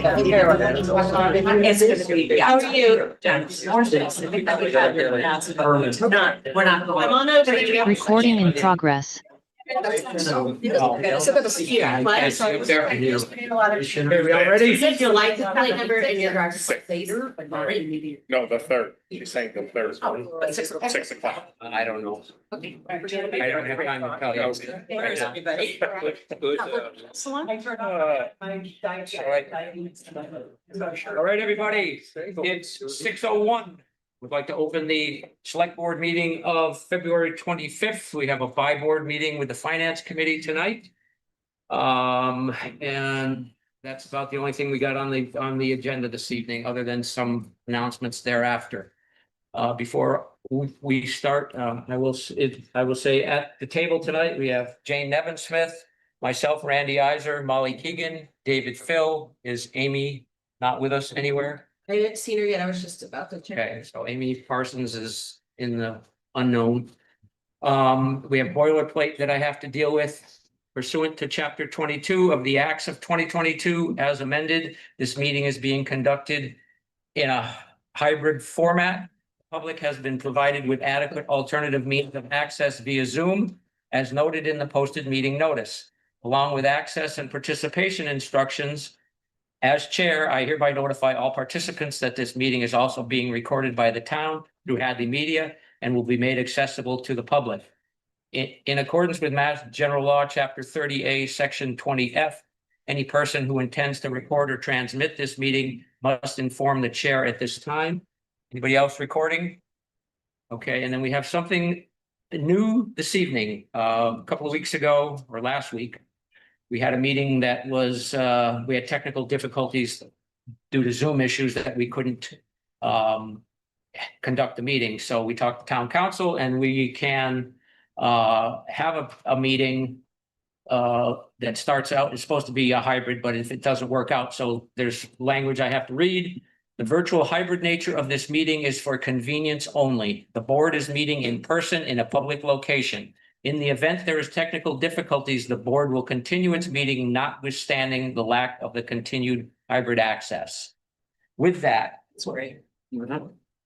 How are you? We're not going. I'm on over. Recording in progress. So we all ready? You said your license plate number and your driver's later, but not immediately. No, the third. She's saying the third. Oh, but 6 o'clock. 6 o'clock. I don't know. Okay. I don't have time to tell you. Where's everybody? Good. All right, everybody, it's 6:01. We'd like to open the select board meeting of February 25th. We have a by-board meeting with the finance committee tonight. And that's about the only thing we got on the agenda this evening, other than some announcements thereafter. Before we start, I will say at the table tonight, we have Jane Nevin-Smith, myself, Randy Iser, Molly Keegan, David Phil. Is Amy not with us anywhere? I didn't see her yet. I was just about to check. Okay, so Amy Parsons is in the unknown. We have boilerplate that I have to deal with pursuant to chapter 22 of the Acts of 2022 as amended. This meeting is being conducted in a hybrid format. The public has been provided with adequate alternative means of access via Zoom, as noted in the posted meeting notice, along with access and participation instructions. As chair, I hereby notify all participants that this meeting is also being recorded by the town through Hadley Media and will be made accessible to the public. In accordance with Mass General Law, Chapter 30A, Section 20F, any person who intends to record or transmit this meeting must inform the chair at this time. Anybody else recording? Okay, and then we have something new this evening. A couple of weeks ago or last week, we had a meeting that was, we had technical difficulties due to Zoom issues that we couldn't conduct the meeting. So we talked to town council and we can have a meeting that starts out, it's supposed to be a hybrid, but if it doesn't work out, so there's language I have to read. The virtual hybrid nature of this meeting is for convenience only. The board is meeting in person in a public location. In the event there is technical difficulties, the board will continue its meeting notwithstanding the lack of the continued hybrid access. With that, sorry,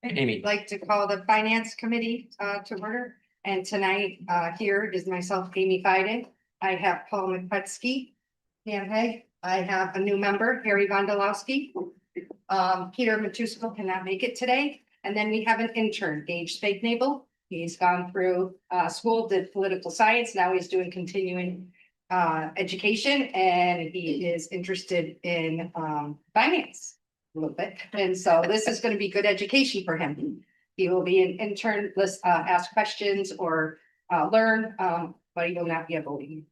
Amy. I'd like to call the finance committee to order. And tonight here is myself, Amy Fiden. I have Paul McPetsky. Hey, I have a new member, Harry Vondolowski. Peter Matusko cannot make it today. And then we have an intern, Gage Spagnable. He's gone through school, did political science. Now he's doing continuing education, and he is interested in finance a little bit. And so this is going to be good education for him. He will be an intern, let's ask questions or learn, but he will not be a voting.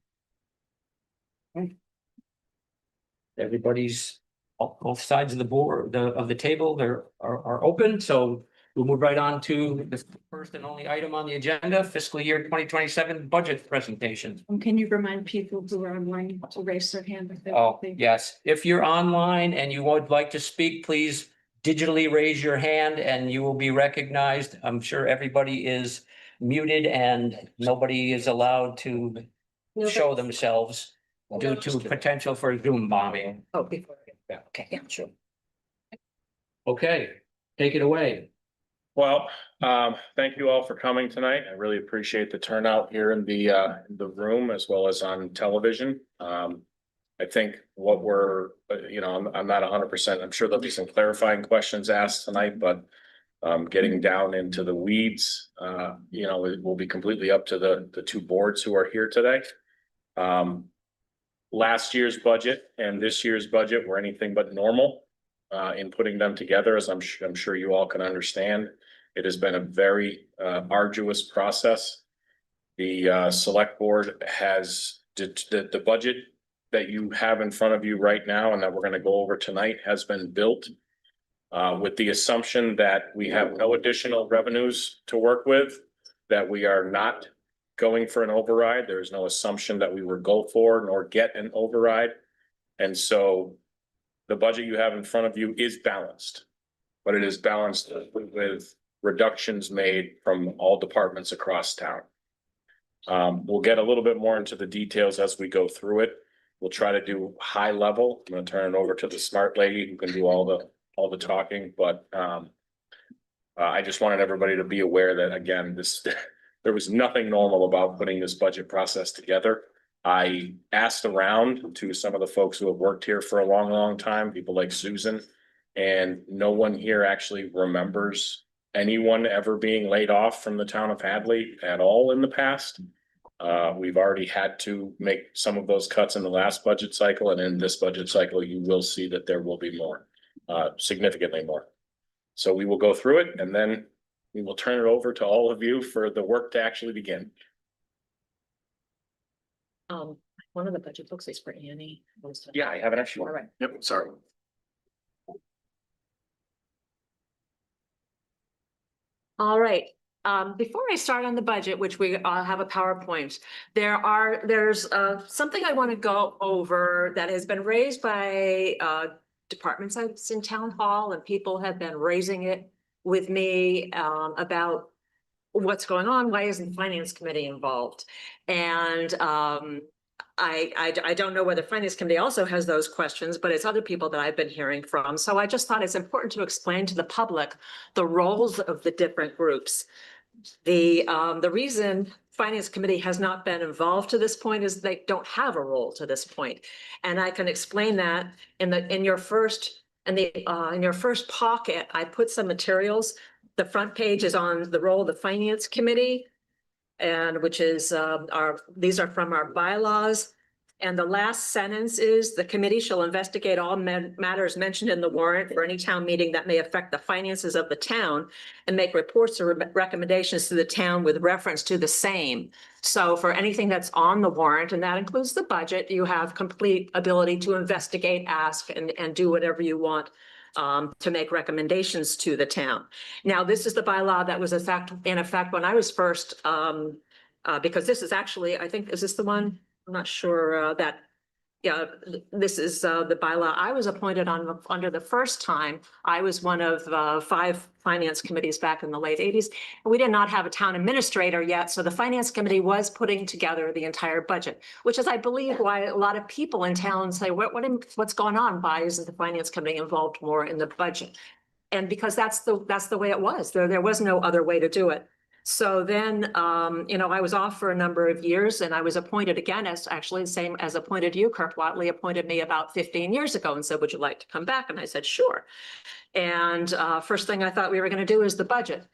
Everybody's, both sides of the board, of the table, are open, so we'll move right on to the first and only item on the agenda, fiscal year 2027 budget presentation. Can you remind people who are online to raise their hand if they Oh, want to? yes, if you're online and you would like to speak, please digitally raise your hand and you will be recognized. I'm sure everybody is muted and nobody is allowed to show themselves due to potential for Zoom bombing. Oh, before. Yeah. Okay, yeah, sure. Okay, take it away. Well, thank you all for coming tonight. I really appreciate the turnout here in the room as well as on television. I think what we're, I'm not 100%. I'm sure there'll be some clarifying questions asked tonight, but getting down into the weeds, it will be completely up to the two boards who are here today. Last year's budget and this year's budget were anything but normal in putting them together, as I'm sure you all can understand. It has been a very arduous process. The select board has the budget that you have in front of you right now and that we're going to go over tonight has been built with the assumption that we have no additional revenues to work with, that we are not going for an override. There is no assumption that we will go for nor get an override. And so the budget you have in front of you is balanced, but it is balanced with reductions made from all departments across town. We'll get a little bit more into the details as we go through it. We'll try to do high level. I'm gonna turn it over to the smart lady who can do all the talking, but I just wanted everybody to be aware that, again, this, there was nothing normal about putting this budget process together. I asked around to some of the folks who have worked here for a long, long time, people like Susan, and no one here actually remembers anyone ever being laid off from the town of Hadley at all in the past. We've already had to make some of those cuts in the last budget cycle, and in this budget cycle, you will see that there will be more, significantly more. So we will go through it, and then we will turn it over to all of you for the work to actually begin. One of the budget books is for Annie. Yeah, I have an extra All one. right. Yep, sorry. All right, before I start on the budget, which we have a PowerPoint, there's something I want to go over that has been raised by departments in town hall, and people have been raising it with me about what's going on, why isn't the finance committee involved? And I don't know whether finance committee also has those questions, but it's other people that I've been hearing from. So I just thought it's important to explain to the public the roles of the different groups. The reason finance committee has not been involved to this point is they don't have a role to this point. And I can explain that in your first pocket, I put some materials. The front page is on the role of the finance committee, and which is these are from our bylaws. And the last sentence is the committee shall investigate all matters mentioned in the warrant for any town meeting that may affect the finances of the town and make reports or recommendations to the town with reference to the same. So for anything that's on the warrant, and that includes the budget, you have complete ability to investigate, ask, and do whatever you want to make recommendations to the town. Now, this is the bylaw that was in effect when I was first, because this is actually, I think, is this the one? I'm not sure this is the bylaw I was appointed on under the first time. I was one of 5 finance committees back in the late 80s. We did not have a town administrator yet, so the finance committee was putting together the entire budget, which is, I believe, why a lot of people in town say, what's going on? Why isn't the finance committee involved more in the budget? And because that's the way it was. There was no other way to do it. So then, I was off for a number of years, and I was appointed again, as actually the same as appointed you. Kirk Watley appointed me about 15 years ago and said, would you like to come back? And I said, sure. And first thing I thought we were going to do is the budget.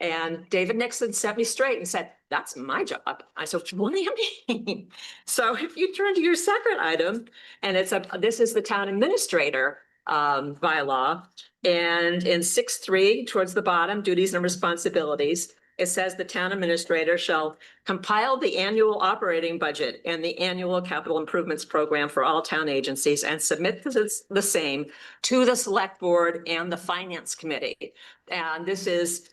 And David Nixon set me straight and said, that's my job. I said, what do you mean? So if you turn to your second item, and this is the town administrator bylaw. And in 6.3, towards the bottom, duties and responsibilities, it says the town administrator shall compile the annual operating budget and the annual capital improvements program for all town agencies and submit the same to the select board and the finance committee. And this was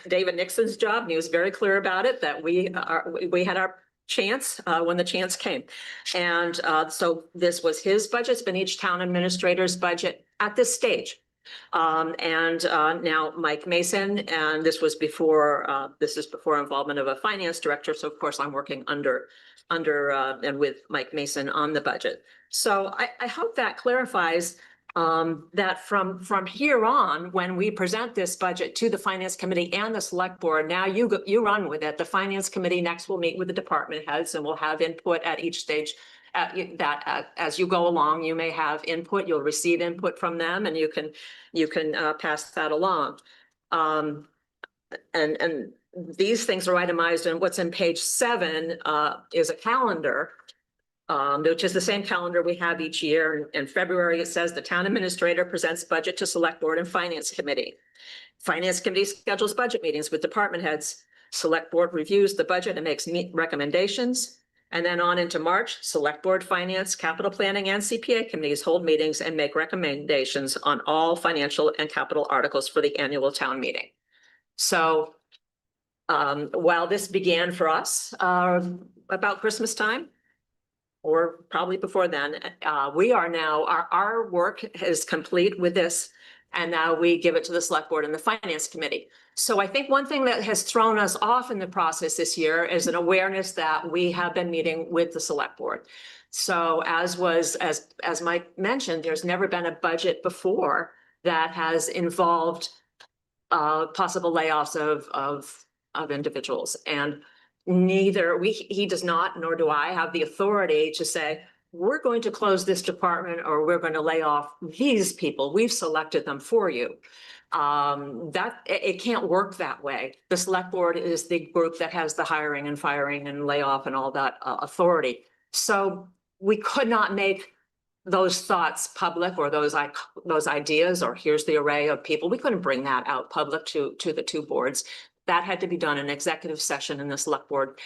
David Nixon's job, and he was very clear about it, that we had our chance when the chance came. And so this was his budget. It's been each town administrator's budget at this stage. Now Mike Mason, and this is before involvement of a finance director. So of course I'm working under and with Mike Mason on the budget. So I hope that clarifies that from here on, when we present this budget to the finance committee and the select board, now you run with it. The finance committee next will meet with the department heads and will have input at each stage. As you go along, you may have input, you'll receive input from them, and you can pass that along. And these things are itemized, and what's in page 7 is a calendar, which is the same calendar we have each year. In February, it says the town administrator presents budget to select board and finance committee. Finance committee schedules budget meetings with department heads. Select board reviews the budget and makes recommendations. And then on into March, select board, finance, capital planning, and CPA committees hold meetings and make recommendations on all financial and capital articles for the annual town meeting. So while this began for us about Christmas time, or probably before then, we are now, our work is complete with this. And now we give it to the select board and the finance committee. So I think one thing that has thrown us off in the process this year is an awareness that we have been meeting with the select board. So as Mike mentioned, there's never been a budget before that has involved possible layoffs of individuals. And he does not, nor do I have the authority to say, we're going to close this department or we're going to lay off these people. We've selected them for you. It can't work that way. The select board is the group that has the hiring and firing and layoff and all that authority. So we could not make those thoughts public, or those ideas, or here's the array of people. We couldn't bring that out public to the two boards. That had to be done in executive session, and the select board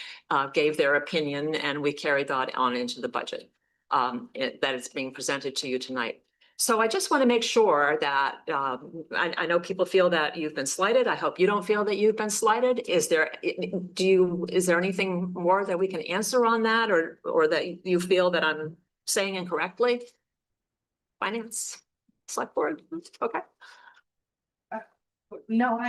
gave their opinion, and we carried that on into the budget that is being presented to you tonight. So I just want to make sure that I know people feel that you've been slighted. I hope you don't feel that you've been slighted. Is there anything more that we can answer on that, or that you feel that I'm saying incorrectly? Finance, select board, okay. No,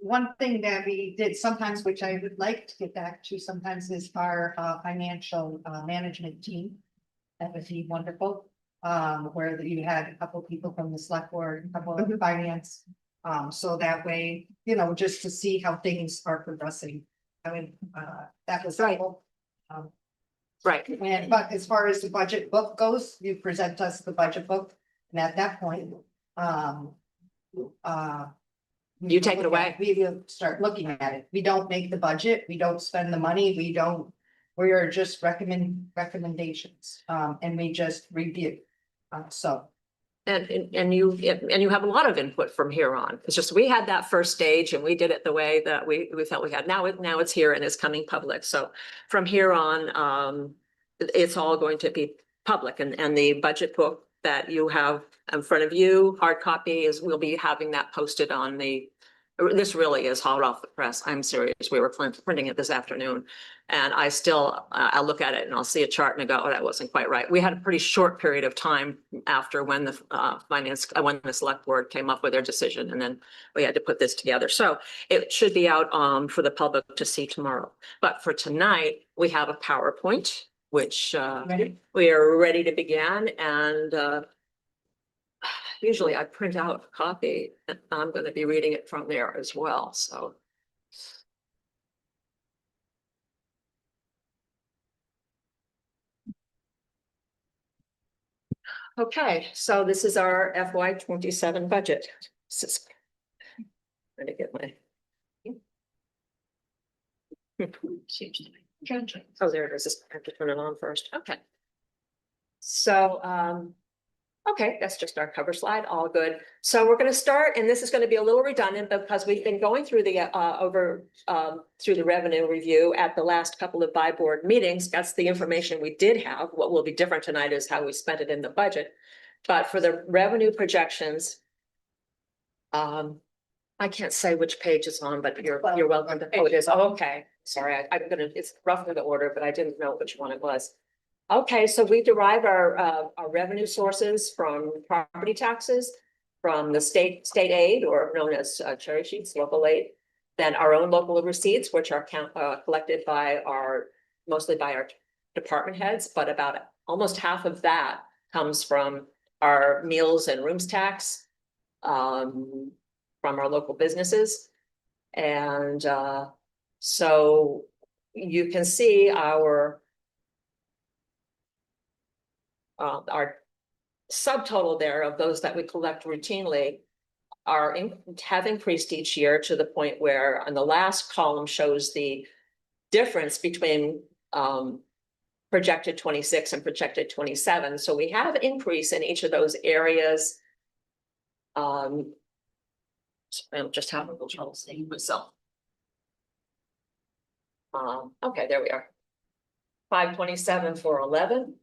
one thing that we did sometimes, which I would like to get back to sometimes, is our financial management team. That would be wonderful, where you had a couple people from the select board, a couple of finance. So that way, just to see how things are progressing. I mean, that was Right. helpful. Right. But as far as the budget book goes, you present us the budget book, and at that point, You take it away. We will start looking at it. We don't make the budget, we don't spend the money, we are just recommendations, and we just review. So. And you have a lot of input from here on. It's just, we had that first stage and we did it the way that we felt we had. Now it's here and it's coming public. So from here on, it's all going to be public, and the budget book that you have in front of you, hard copy, we'll be having that posted on this really is hot off the press. I'm serious. We were printing it this afternoon, and I'll look at it and I'll see a chart and I go, oh, that wasn't quite right. We had a pretty short period of time after when the select board came up with their decision, and then we had to put this together. So it should be out for the public to see tomorrow. But for tonight, we have a PowerPoint, which we are ready to begin, and usually I print out a copy and I'm going to be reading it from there as well. So. Okay, so this is our FY27 budget. Trying to get my. Oh, there it is. I have to turn it on first. Okay. So, okay, that's just our cover slide. All good. So we're going to start, and this is going to be a little redundant because we've been going through the through the revenue review at the last couple of by-board meetings. That's the information we did have. What will be different tonight is how we spent it in the budget. But for the revenue projections, I can't say which page it's on, but you're welcome to. Oh, it is. Oh, okay. Sorry, it's roughly the order, but I didn't know which one it was. Okay, so we derive our revenue sources from property taxes, from the state aid, or known as cherry sheets, local aid, then our own local receipts, which are collected by mostly by our department heads, but about almost half of that comes from our meals and rooms tax, from our local businesses. And so you can see our subtotal there of those that we collect routinely have increased each year, to the point where on the last column shows the difference between projected 26 and projected 27. So we have increase in each of those areas. I'm just having a little trouble seeing myself. Okay, there we are. 527 for 11.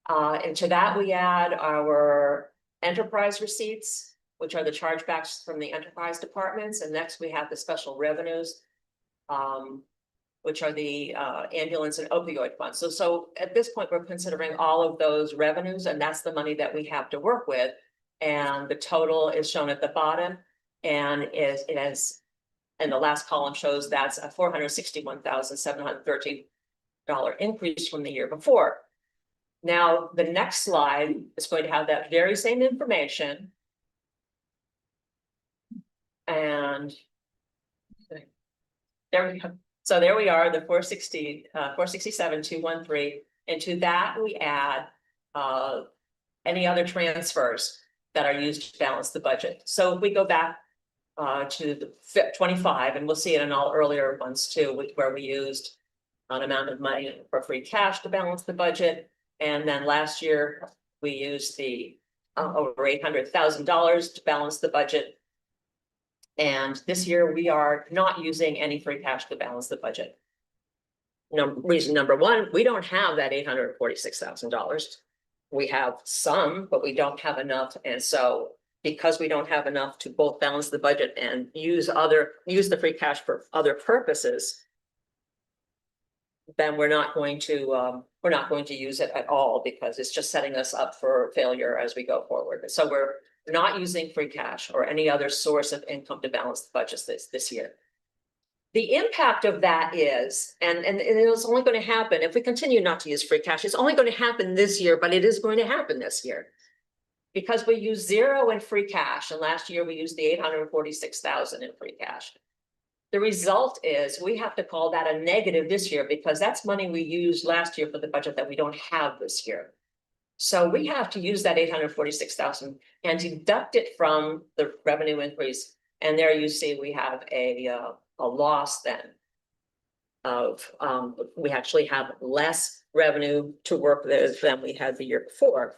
And to that we add our enterprise receipts, which are the chargebacks from the enterprise departments. And next we have the special revenues, which are the ambulance and opioid funds. So at this point, we're considering all of those revenues, and that's the money that we have to work with. And the total is shown at the bottom, and it has, and the last column shows that's a $461,713 increase from the year before. Now, the next slide is going to have that very same information. And there we go. So there we are, the 467,213, and to that we add any other transfers that are used to balance the budget. So if we go back to the 25, and we'll see it in all earlier ones too, where we used an amount of money for free cash to balance the budget. And then last year, we used the over $800,000 to balance the budget. And this year, we are not using any free cash to balance the budget. Reason number one, we don't have that $846,000. We have some, but we don't have enough. And so because we don't have enough to both balance the budget and use the free cash for other purposes, then we're not going to use it at all, because it's just setting us up for failure as we go forward. So we're not using free cash or any other source of income to balance the budget this year. The impact of that is, and it's only going to happen if we continue not to use free cash. It's only going to happen this year, but it is going to happen this year. Because we use 0 in free cash, and last year we used the $846,000 in free cash. The result is we have to call that a negative this year, because that's money we used last year for the budget that we don't have this year. So we have to use that $846,000 and deduct it from the revenue increase. And there you see we have a loss then of, we actually have less revenue to work with than we had the year before.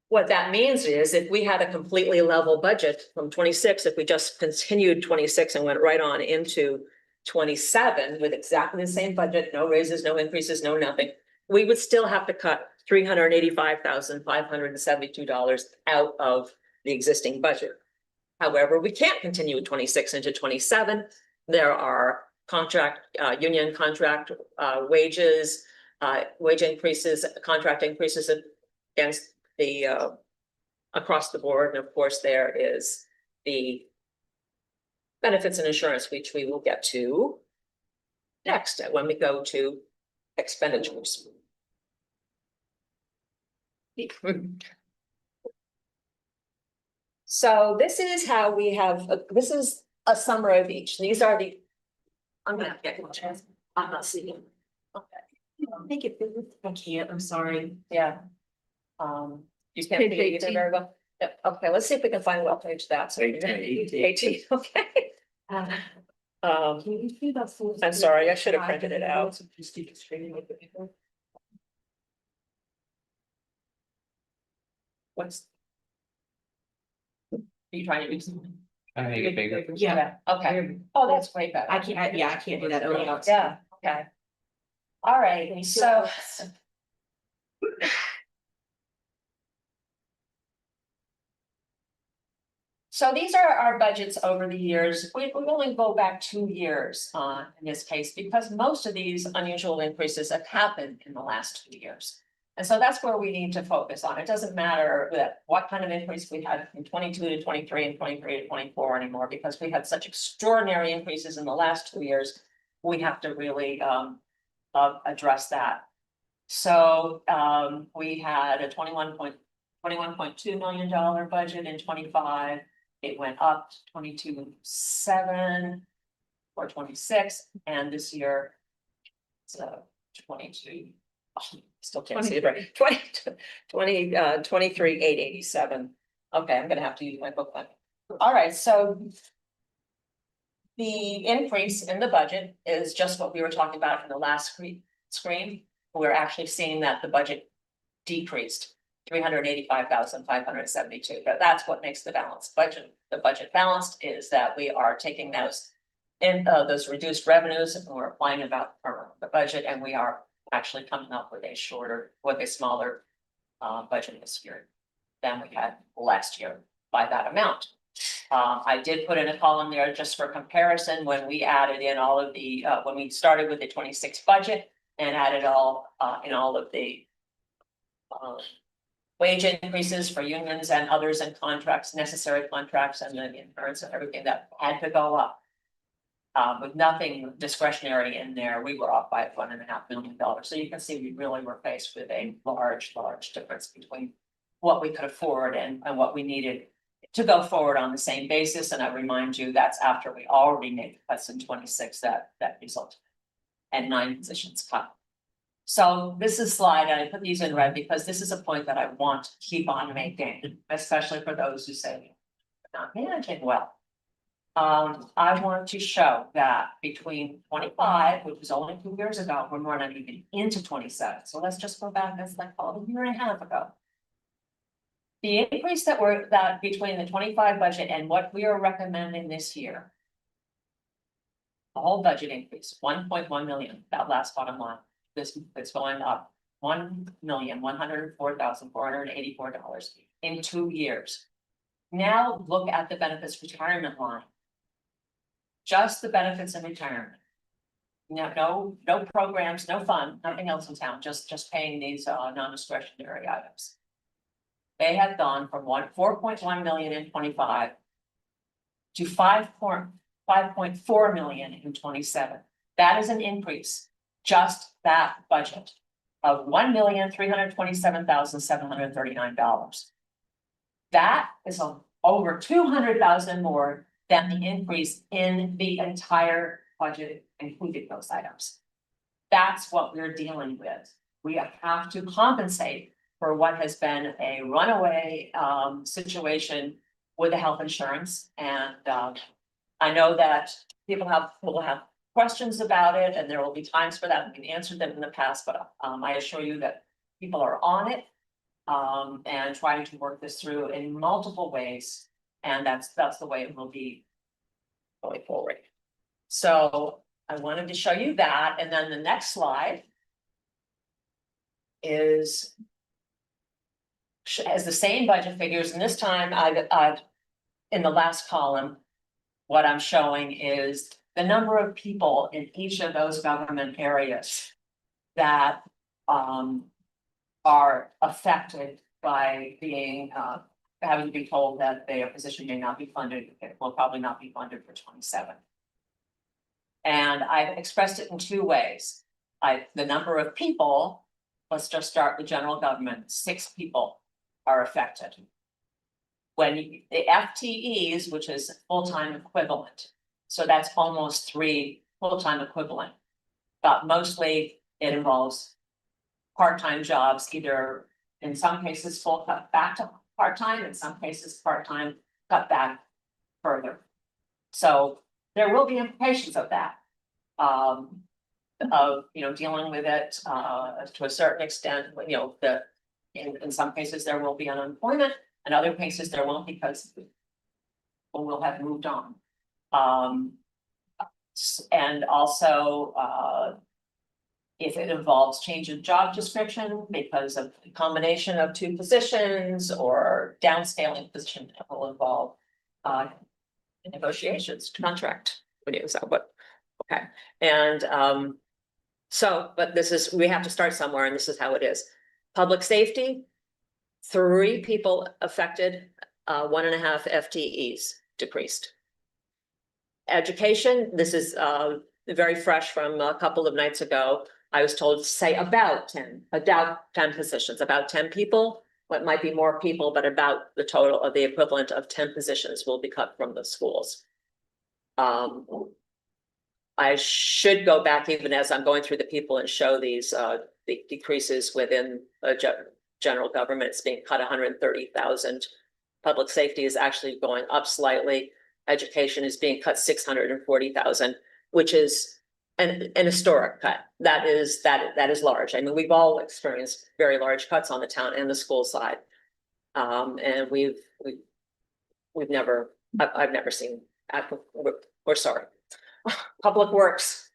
What that means is if we had a completely level budget from 26, if we just continued 26 and went right on into 27 with exactly the same budget, no raises, no increases, no nothing, we would still have to cut $385,572 out of the existing budget. However, we can't continue with 26 into 27. There are union contract wages, wage increases, contract increases against the across the board. And of course, there is the benefits and insurance, which we will get to next when we go to expenditures. So this is how we have, this is a summary of each. These are the, I'm gonna have to get my chance. I'm not seeing. Okay. Make it big. I can't, I'm sorry. Yeah. You can't Page see it either 18. very well. Yep. Okay, let's see if we can find what page that's. 18, okay. I'm sorry, I should have printed it out. What's? Are you trying to do something? I make it bigger. Yeah, okay. Oh, that's way better. I can't do that. Yeah, okay. All right, so. So these are our budgets over the years. We only go back 2 years in this case, because most of these unusual increases have happened in the last 2 years. And so that's where we need to focus on. It doesn't matter what kind of increase we had from 22 to 23 and 23 to 24 anymore, because we had such extraordinary increases in the last 2 years. We have to really address that. So we had a $21.2 million budget in 25. It went up to 22.7 or 26, and this year it's 22. Oh, still can't see it right. 23,887. Okay, I'm gonna have to use my book then. All right, so the increase in the budget is just what we were talking about in the last screen. We're actually seeing that the budget decreased $385,572. But that's what makes the balanced budget. The budget balanced is that we are taking those reduced revenues and we're applying about the budget, and we are actually coming up with a smaller budget this year than we had last year by that amount. I did put in a column there just for comparison when we added in all of the when we started with the 26 budget and added all in all of the wage increases for unions and others and contracts, necessary contracts, and the insurance and everything that had to go up. With nothing discretionary in there, we were off by $1.5 million. So you can see we really were faced with a large difference between what we could afford and what we needed to go forward on the same basis. And I remind you, that's after we already made cuts in 26 that resulted and 9 positions cut. So this is slide, and I put these in red because this is a point that I want to keep on making, especially for those who say we're not managing well. I want to show that between 25, which was only 2 years ago, we're not even into 27. So let's just go back, that's like a year and a half ago. The increase that between the 25 budget and what we are recommending this year. The whole budget increase, 1.1 million, that last bottom line, this is going up $1,104,484 in 2 years. Now look at the benefits retirement line. Just the benefits and retirement. No programs, no fun, nothing else in town, just paying these non-discretionary items. They have gone from 4.1 million in 25 to 5.4 million in 27. That is an increase, just that budget of $1,327,739. That is over 200,000 more than the increase in the entire budget, including those items. That's what we're dealing with. We have to compensate for what has been a runaway situation with the health insurance. And I know that people will have questions about it, and there will be times for that. We can answer them in the past, but I assure you that people are on it and trying to work this through in multiple ways. And that's the way it will be going forward. So I wanted to show you that. And then the next slide has the same budget figures. And this time I've in the last column, what I'm showing is the number of people in each of those government areas that are affected by being having to be told that their position may not be funded, it will probably not be funded for 27. And I've expressed it in 2 ways. The number of people, let's just start with general government, 6 people are affected. When the FTEs, which is full-time equivalent, so that's almost 3 full-time equivalent, but mostly it involves part-time jobs, either in some cases full cut back to part-time, in some cases part-time cut back further. So there will be implications of that, of dealing with it to a certain extent. In some cases there will be unemployment, in other cases there won't, because people will have moved on. And also if it involves change of job description because of a combination of 2 positions or downscaling position, it will involve negotiations, contract. Okay. And but we have to start somewhere, and this is how it is. Public safety, 3 people affected, 1.5 FTEs decreased. Education, this is very fresh from a couple of nights ago. I was told to say about 10 positions, about 10 people. What might be more people, but about the total of the equivalent of 10 positions will be cut from the schools. I should go back even as I'm going through the people and show these the decreases within general government. It's being cut 130,000. Public safety is actually going up slightly. Education is being cut 640,000, which is an historic cut. That is large. I mean, we've all experienced very large cuts on the town and the school side. And I've never seen, we're sorry. Public works,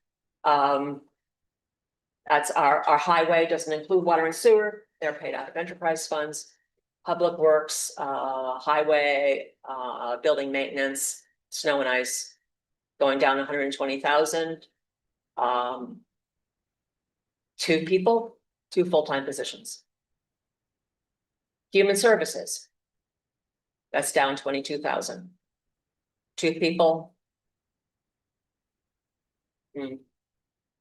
that's our highway, doesn't include water and sewer. They're paid out of enterprise funds. Public works, highway, building maintenance, snow and ice, going down 120,000. 2 people, 2 full-time positions. Human Services. That's down 22,000. 2 people.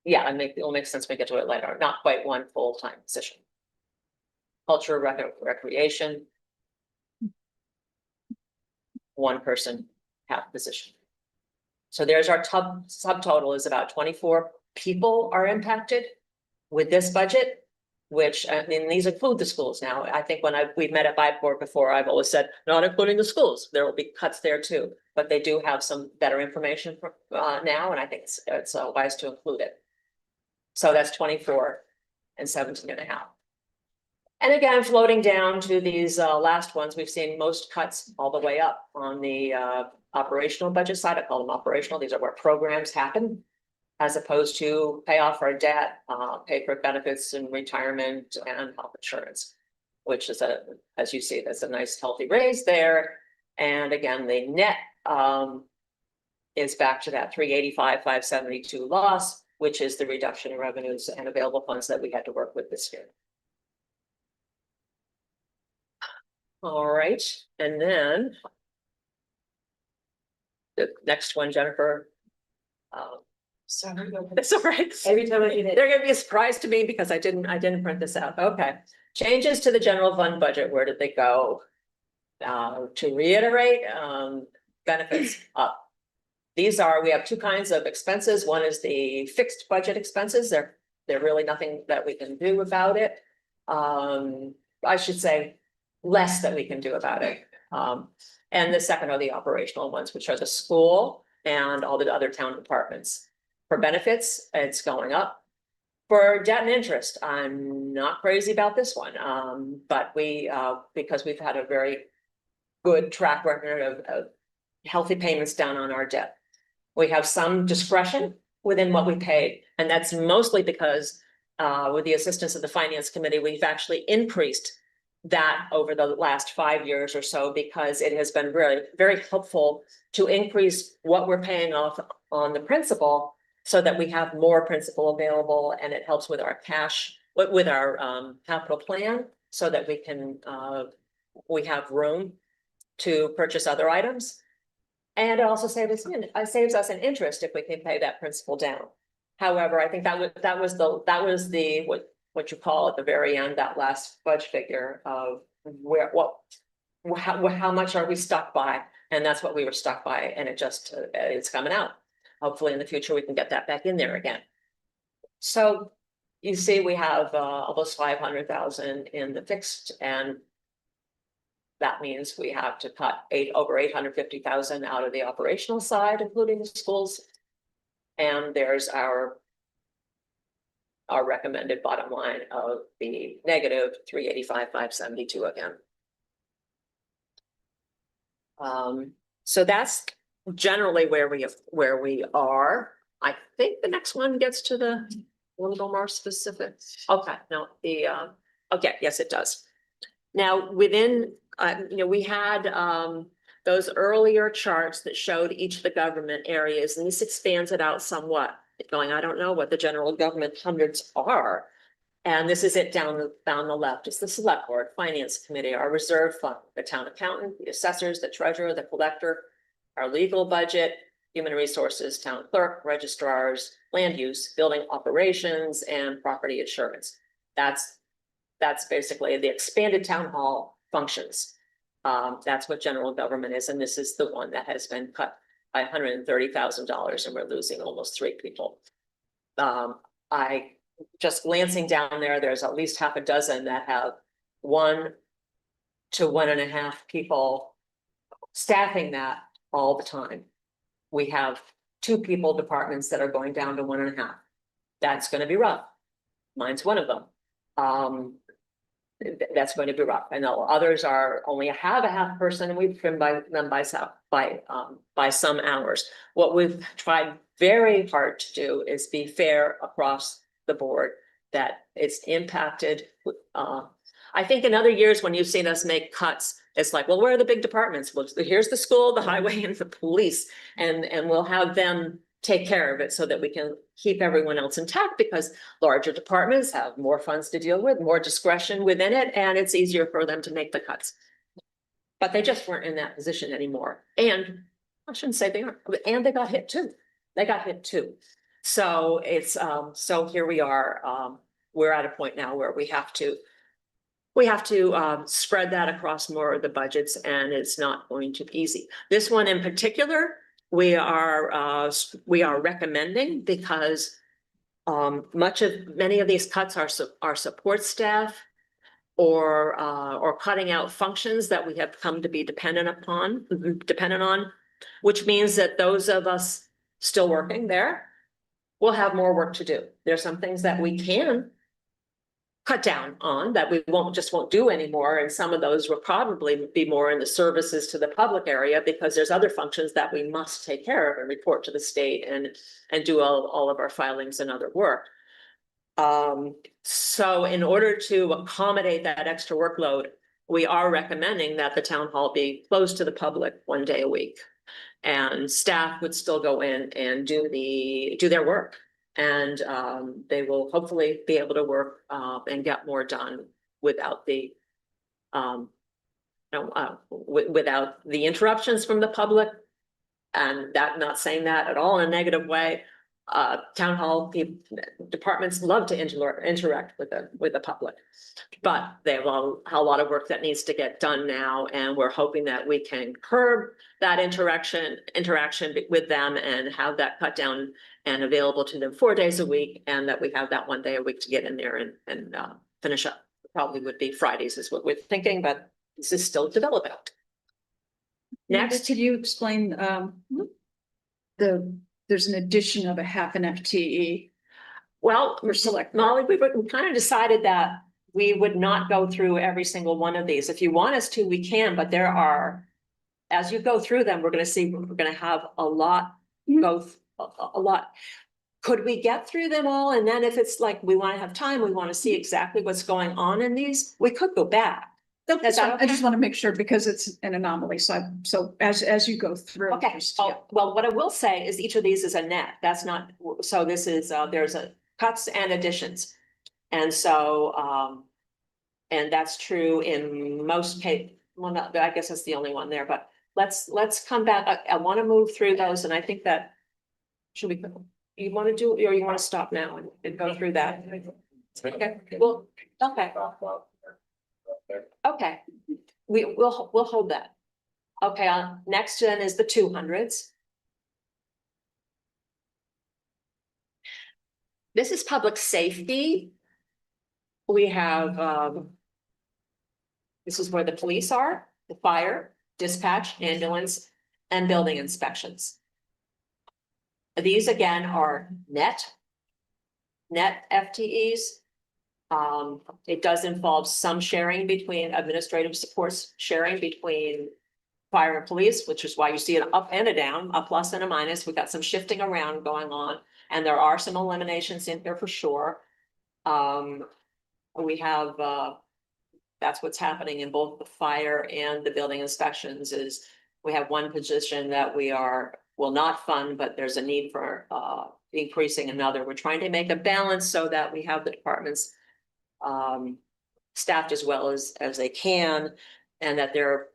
Yeah, it'll make sense when we get to it later, not quite 1 full-time position. Culture, recreation. 1 person, half position. So there's our subtotal is about 24 people are impacted with this budget. Which, I mean, these include the schools now. I think when we've met at BIPOR before, I've always said, not including the schools, there will be cuts there too. But they do have some better information for now, and I think it's wise to include it. So that's 24 and 17.5. And again, floating down to these last ones, we've seen most cuts all the way up on the operational budget side. I call them operational. These are where programs happen. As opposed to pay off our debt, pay for benefits and retirement and health insurance. Which is as you see, that's a nice healthy raise there. And again, the net is back to that 385,572 loss, which is the reduction in revenues and available funds that we had to work with this year. All right, and then the next one, Jennifer. Sorry, that's all right. Every time I do that. They're gonna be a surprise to me because I didn't print this out. Okay. Changes to the general fund budget, where did they go? To reiterate, benefits up. We have 2 kinds of expenses. One is the fixed budget expenses. They're really nothing that we can do about it. I should say less that we can do about it. And the second are the operational ones, which are the school and all the other town departments. For benefits, it's going up. For debt and interest, I'm not crazy about this one, but because we've had a very good track record of healthy payments down on our debt. We have some discretion within what we paid, and that's mostly because with the assistance of the Finance Committee, we've actually increased that over the last 5 years or so, because it has been really very helpful to increase what we're paying off on the principal, so that we have more principal available, and it helps with our cash, with our capital plan, so that we can we have room to purchase other items. And it also saves us an interest if we can pay that principal down. However, I think that was the what you call at the very end, that last fudge figure of how much are we stuck by, and that's what we were stuck by, and it's coming out. Hopefully in the future, we can get that back in there again. So you see, we have almost 500,000 in the fixed, and that means we have to cut over 850,000 out of the operational side, including the schools. And there's our recommended bottom line of the negative 385,572 again. So that's generally where we are. I think the next one gets to a little more specific. Okay, no, okay, yes, it does. Now, within, we had those earlier charts that showed each of the government areas, and this expands it out somewhat. Going, I don't know what the general government hundreds are. And this is it down the left. It's the select board, finance committee, our reserve fund, the town accountant, the assessors, the treasurer, the collector, our legal budget, human resources, town clerk, registrars, land use, building operations, and property insurance. That's basically the expanded town hall functions. That's what general government is, and this is the one that has been cut by $130,000, and we're losing almost 3 people. I just glancing down there, there's at least half a dozen that have 1 to 1.5 people staffing that all the time. We have 2 people departments that are going down to 1.5. That's going to be rough. Mine's one of them. That's going to be rough. I know others are only have a half person, and we've trimmed them by some hours. What we've tried very hard to do is be fair across the board, that it's impacted. I think in other years when you've seen us make cuts, it's like, well, where are the big departments? Well, here's the school, the highway, and the police, and we'll have them take care of it so that we can keep everyone else intact, because larger departments have more funds to deal with, more discretion within it, and it's easier for them to make the cuts. But they just weren't in that position anymore. And I shouldn't say they aren't, and they got hit too. They got hit too. So it's, so here we are, we're at a point now where we have to spread that across more of the budgets, and it's not going to be easy. This one in particular, we are recommending because many of these cuts are support staff or cutting out functions that we have come to be dependent on, which means that those of us still working there will have more work to do. There's some things that we can cut down on that we won't do anymore. And some of those will probably be more in the services to the public area, because there's other functions that we must take care of and report to the state and do all of our filings and other work. So in order to accommodate that extra workload, we are recommending that the town hall be closed to the public 1 day a week. And staff would still go in and do their work. And they will hopefully be able to work and get more done without the without the interruptions from the public. And that, not saying that at all in a negative way. Town hall departments love to interact with the public, but they have a lot of work that needs to get done now, and we're hoping that we can curb that interaction with them and have that cut down and available to them 4 days a week, and that we have that 1 day a week to get in there and finish up. Probably would be Fridays is what we're thinking, but this is still developing. Next, Could you explain, there's an addition of a half an FTE? well, For select. Molly, we kind of decided that we would not go through every single one of these. If you want us to, we can, but there are, as you go through them, we're gonna have a lot, a lot. Could we get through them all? And then if it's like, we want to have time, we want to see exactly what's going on in these, we could go back. Is that I just want to make sure, because it's an anomaly, so as you go through. Okay, just, yeah. well, what I will say is each of these is a net, that's not, so this is, there's a cuts and additions. And so, and that's true in most case, well, not, I guess that's the only one there, but let's come back, I want to move through those, and I think that, should we, you want to do, or you want to stop now and go through that? Okay, well, okay. Okay, we'll hold that. Okay, next then is the 200s. This is public safety. We have, this is where the police are, the fire, dispatch, ambulance, and building inspections. These again are net FTEs. It does involve some sharing between administrative supports, sharing between fire and police, which is why you see an up and a down, a plus and a minus. We got some shifting around going on, and there are some eliminations in here for sure. We have, that's what's happening in both the fire and the building inspections is we have one position that will not fund, but there's a need for increasing another. We're trying to make a balance so that we have the departments staffed as well as they can, and that there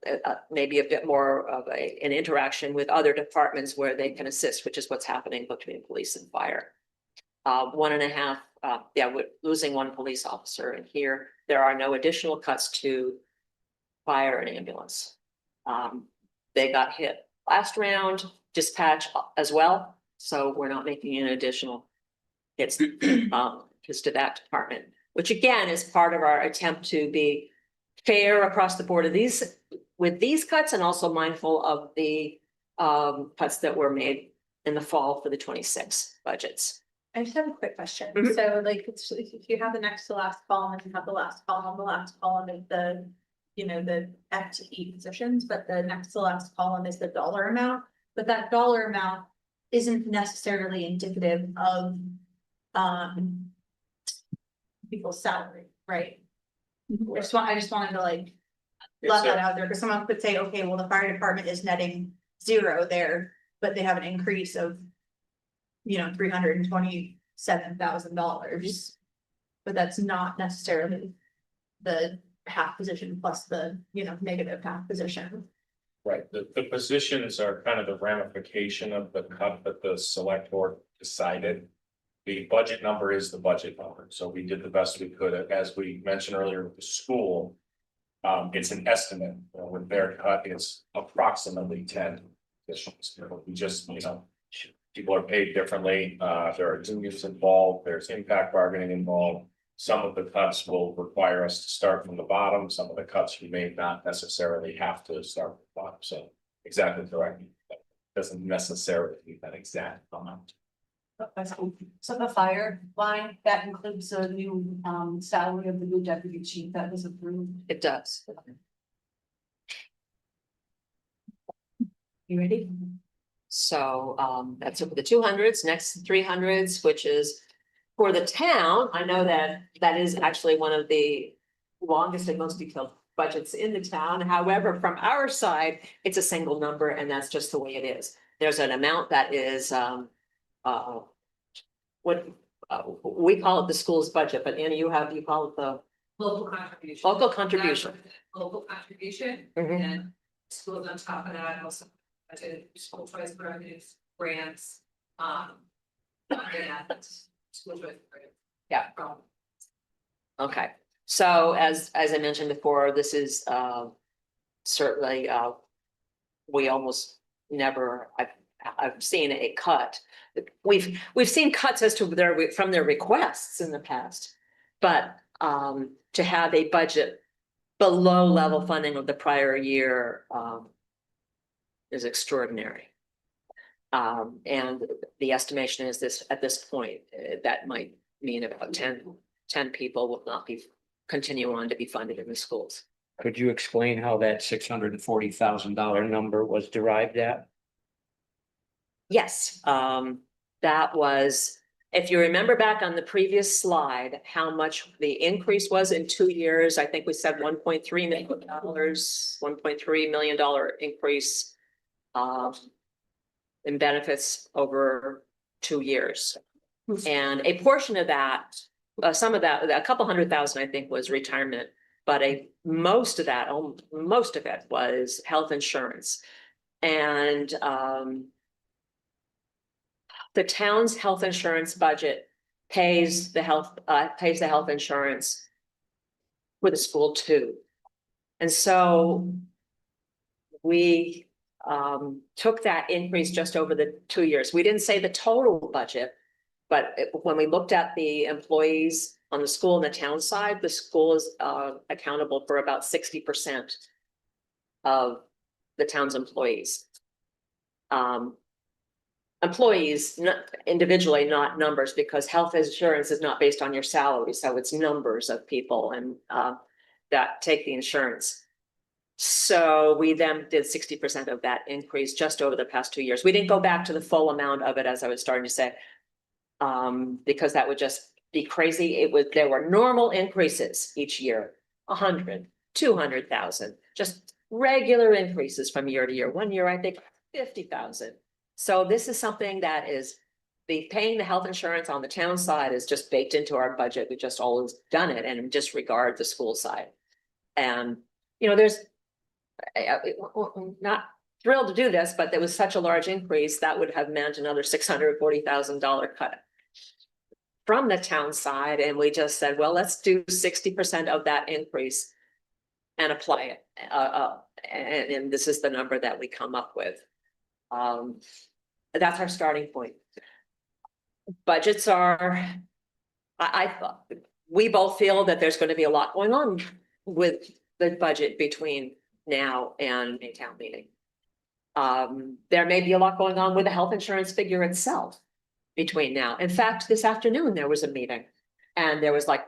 may be a bit more of an interaction with other departments where they can assist, which is what's happening between police and fire. 1.5, we're losing one police officer, and here there are no additional cuts to fire and ambulance. They got hit last round, dispatch as well, so we're not making an additional hits just to that department, which again is part of our attempt to be fair across the board of these with these cuts, and also mindful of the cuts that were made in the fall for the 26 budgets. I just have a quick question. Mhm. So like, if you have the next to last column and you have the last column is the, the FTE positions, but the next to last column is the dollar amount. But that dollar amount isn't necessarily indicative of people's salary, right? I just wanted to like let that out there, because someone could say, okay, well, the fire department is netting 0 there, but they have an increase of $327,000. But that's not necessarily the half position plus the, negative half position. Right, the positions are kind of the ramification of the cut that the select board decided. The budget number is the budget number, so we did the best we could, as we mentioned earlier with the school. It's an estimate, with their cut, it's approximately 10 positions, we just, people are paid differently, there are unions involved, there's impact bargaining involved. Some of the cuts will require us to start from the bottom, some of the cuts we may not necessarily have to start from the bottom, so exactly correct. Doesn't necessarily mean that exact amount. So the fire line, that includes a new salary of the new deputy chief that was approved. It does. You ready? So that's over the 200s, next 300s, which is for the town. I know that that is actually one of the longest and most detailed budgets in the town. However, from our side, it's a single number and that's just the way it is. There's an amount that is what we call it the school's budget, but Annie, you call it the Local contribution. local contribution. Local contribution, Mhm. and schools on top of that, also budgeted school choice programs, grants, and school choice programs. Yeah. From Okay, so as I mentioned before, this is certainly we almost never, I've seen a cut. We've seen cuts as to from their requests in the past. But to have a budget below level funding of the prior year is extraordinary. And the estimation is this, at this point, that might mean about 10 people will not continue on to be funded in the schools. Could you explain how that $640,000 number was derived at? Yes, that was, if you remember back on the previous slide, how much the increase was in 2 years, I think we said $1.3 million, $1.3 million increase in benefits over 2 years. And a portion of that, some of that, a couple $100,000, I think, was retirement, but most of it was health insurance. And the town's health insurance budget pays the health insurance for the school too. And so we took that increase just over the 2 years. We didn't say the total budget, but when we looked at the employees on the school and the town side, the school is accountable for about 60% of the town's employees. Employees, not individually, not numbers, because health insurance is not based on your salary, so it's numbers of people and that take the insurance. So we then did 60% of that increase just over the past 2 years. We didn't go back to the full amount of it, as I was starting to say, because that would just be crazy. There were normal increases each year, 100, 200,000, just regular increases from year to year. 1 year, I think 50,000. So this is something that is paying the health insurance on the town side is just baked into our budget. We just always done it and disregard the school side. And, there's not thrilled to do this, but there was such a large increase that would have meant another $640,000 cut from the town side. And we just said, well, let's do 60% of that increase and apply it. And this is the number that we come up with. That's our starting point. Budgets are, I thought, we both feel that there's going to be a lot going on with the budget between now and a town meeting. There may be a lot going on with the health insurance figure itself between now. In fact, this afternoon, there was a meeting and there was like,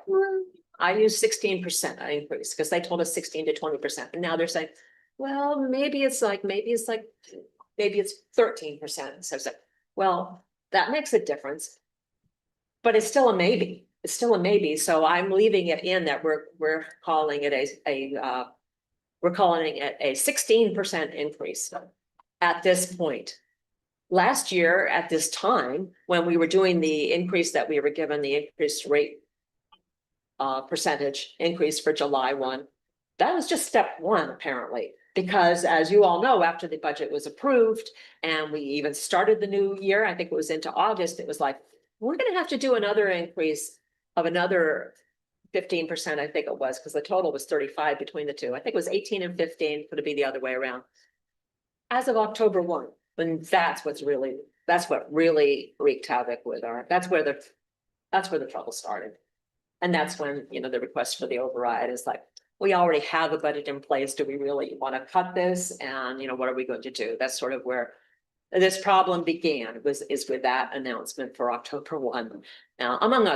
I used 16% increase because they told us 16 to 20%. And now they're saying, well, maybe it's 13%. So it's like, well, that makes a difference, but it's still a maybe. It's still a maybe. So I'm leaving it in that we're calling it a 16% increase at this point. last year at this time, when we were doing the increase that we were given, the increased rate percentage increase for July 1, that was just step one, apparently. Because as you all know, after the budget was approved and we even started the new year, I think it was into August, it was like, we're gonna have to do another increase of another 15%, I think it was, because the total was 35 between the two. I think it was 18 and 15, could it be the other way around? As of October 1, when that's what really wreaked havoc with that's where the trouble started. And that's when, you know, the request for the override is like, we already have a budget in place. Do we really want to cut this? And, you know, what are we going to do? That's sort of where this problem began, is with that announcement for October 1. Now, among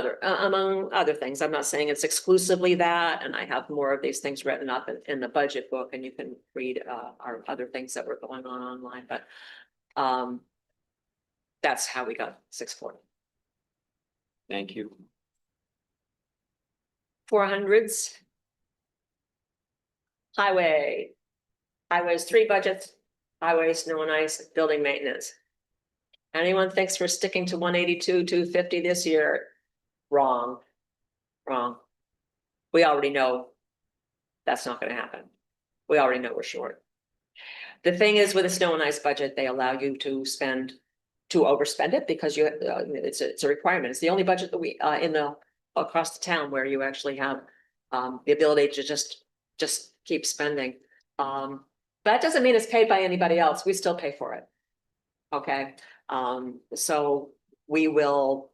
other things, I'm not saying it's exclusively that, and I have more of these things written up in the budget book, and you can read our other things that were going on online, but that's how we got 640. Thank you. 400s. Highways, 3 budgets, highway, snow and ice, building maintenance. Anyone thinks we're sticking to 182, 250 this year? Wrong. We already know that's not gonna happen. We already know we're short. The thing is, with a snow and ice budget, they allow you to overspend it because it's a requirement. It's the only budget that we across the town where you actually have the ability to just keep spending. That doesn't mean it's paid by anybody else. We still pay for it. Okay, so we will,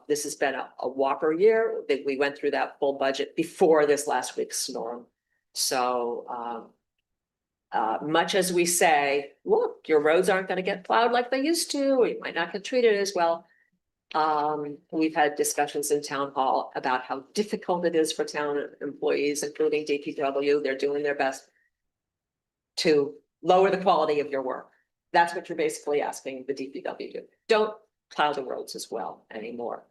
this has been a whopper year. We went through that full budget before this last week's storm. So much as we say, look, your roads aren't gonna get plowed like they used to, or you might not get treated as well. We've had discussions in town hall about how difficult it is for town employees, including DPW. They're doing their best to lower the quality of your work. That's what you're basically asking the DPW to do. Don't plow the roads as well anymore.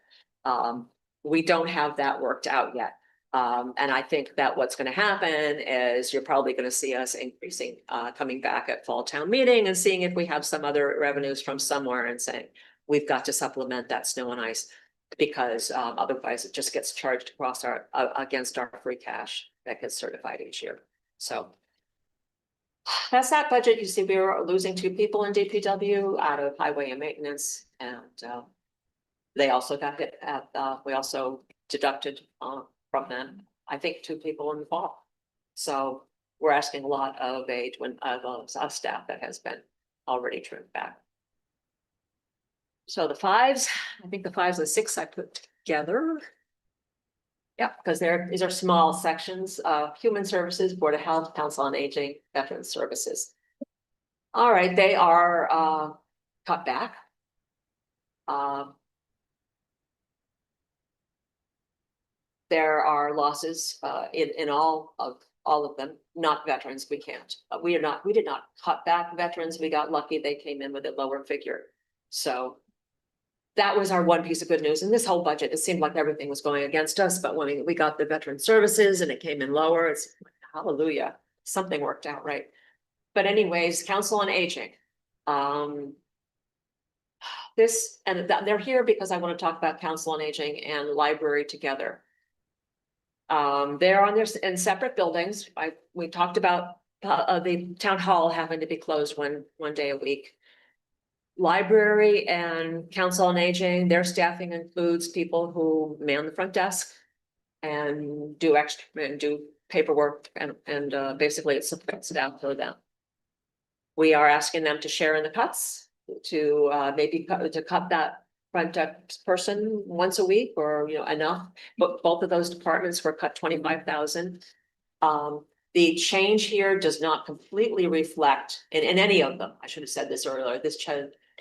We don't have that worked out yet. And I think that what's going to happen is you're probably going to see us increasing, coming back at fall town meeting and seeing if we have some other revenues from somewhere and saying, we've got to supplement that snow and ice, because otherwise it just gets charged across against our free cash that gets certified each year. So that's that budget. You see, we were losing 2 people in DPW out of highway and maintenance, and they also got hit at, we also deducted from them, I think, 2 people in the fall. So we're asking a lot of staff that has been already trimmed back. So the 5s, I think the 5s and 6 I put together. Yeah, because these are small sections, Human Services, Board of Health, Council on Aging, Veterans Services. All right, they are cut back. There are losses in all of them, not veterans. We can't. We did not cut back veterans. We got lucky. They came in with a lower figure. So that was our one piece of good news. In this whole budget, it seemed like everything was going against us, but when we got the veteran services and it came in lower, it's hallelujah, something worked out right. But anyways, Council on Aging. They're here because I want to talk about Council on Aging and library together. They're in separate buildings. We talked about the town hall having to be closed one day a week. Library and Council on Aging, their staffing includes people who man the front desk and do paperwork and basically it's support staff for them. We are asking them to share in the cuts, to maybe cut that front desk person once a week, or enough. But both of those departments were cut 25,000. The change here does not completely reflect in any of them. I should have said this earlier. This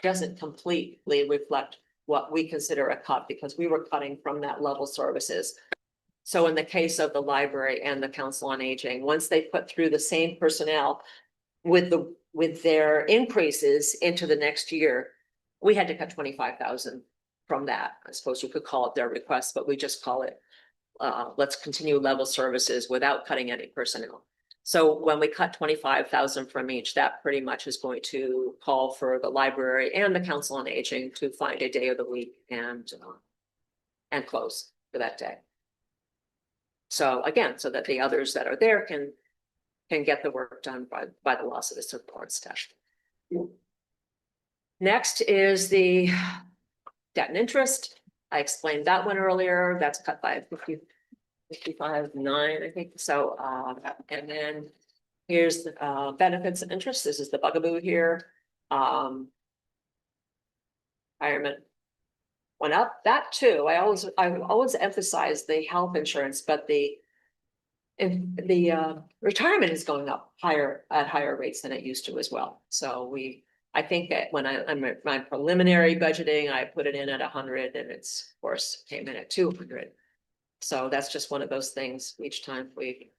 doesn't completely reflect what we consider a cut, because we were cutting from that level services. So in the case of the library and the Council on Aging, once they put through the same personnel with their increases into the next year, we had to cut 25,000 from that. I suppose you could call it their request, but we just call it let's continue level services without cutting any personnel. So when we cut 25,000 from each, that pretty much is going to call for the library and the council on aging to find a day of the week and close for that day. So again, so that the others that are there can get the work done by the loss of the support staff. Next is the debt and interest. I explained that one earlier. That's cut by 55.9, I think. So, and then here's the benefits and interest. This is the bugaboo here. Retirement went up. That too. I always emphasize the health insurance, but the retirement is going up at higher rates than it used to as well. So I think that when I'm my preliminary budgeting, I put it in at 100 and it's, of course, came in at 200. So that's just one of those things each time we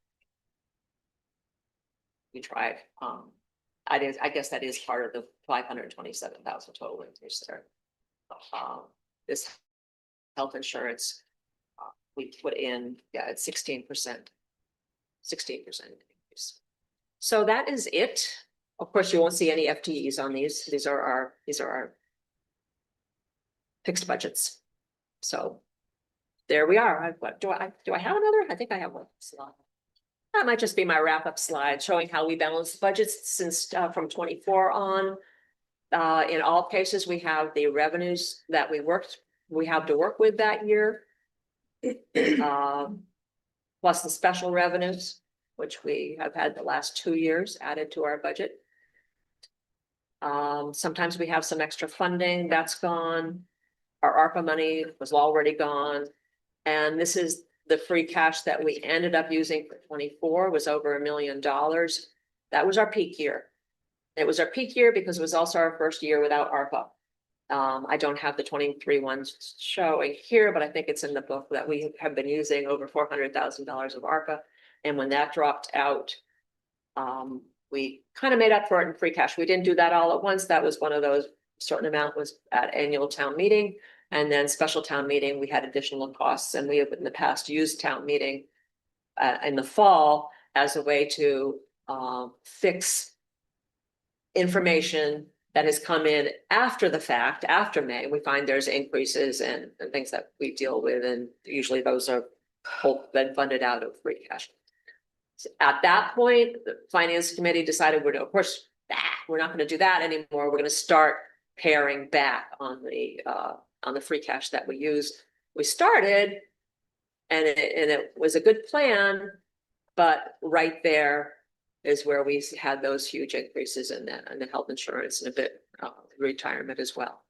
try. I guess that is part of the 527,000 total increase there. This health insurance, we put in, yeah, it's 16%. 16% increase. So that is it. Of course, you won't see any FTEs on these. These are our fixed budgets. So there we are. What do I have another? I think I have one slide. That might just be my wrap-up slide showing how we balance budgets since from 24 on. In all cases, we have the revenues that we have to work with that year. Plus the special revenues, which we have had the last 2 years added to our budget. Sometimes we have some extra funding that's gone. Our ARPA money was already gone. And this is the free cash that we ended up using for 24 was over $1 million. That was our peak year. It was our peak year because it was also our first year without ARPA. I don't have the 23 ones showing here, but I think it's in the book that we have been using over $400,000 of ARPA. And when that dropped out, we kind of made up for it in free cash. We didn't do that all at once. That was one of those, certain amount was at annual town meeting. And then special town meeting, we had additional costs, and we have in the past used town meeting in the fall as a way to fix information that has come in after the fact, after May. We find there's increases and things that we deal with, and usually those are been funded out of free cash. So at that point, the finance committee decided of course, we're not going to do that anymore. We're going to start paring back on the free cash that we use. We started, and it was a good plan, but right there is where we had those huge increases in the health insurance and a bit retirement as well.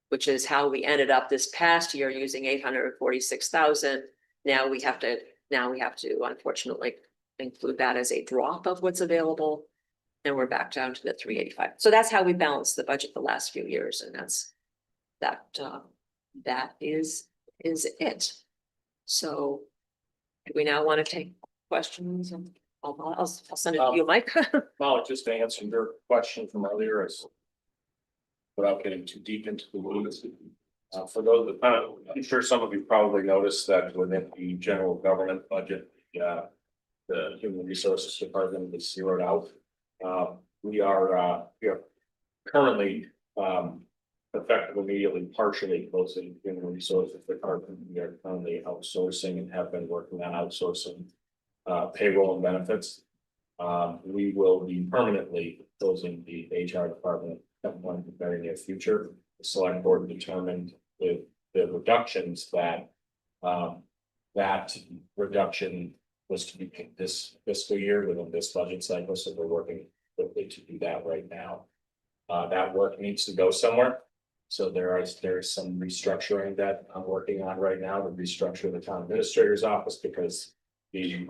Which is how we ended up this past year using 846,000. Now we have to unfortunately include that as a drop of what's available. And we're back down to the 385. So that's how we balanced the budget the last few years. And that is it. So do we now want to take questions? And I'll send it to you, Mike. Molly, just to answer your question from earlier is, without getting too deep into the weeds. For those, I'm sure some of you probably noticed that within the general government budget, the Human Resources Department is zeroed out. We are currently effective immediately, partially closing Human Resources Department. We are currently outsourcing and have been working on outsourcing payroll and benefits. We will be permanently closing the HR department at one in the very near future. The select board determined with the reductions that that reduction was to be this fiscal year within this budget cycle. So we're working quickly to do that right now. That work needs to go somewhere. So there is some restructuring that I'm working on right now to restructure the town administrator's office, because the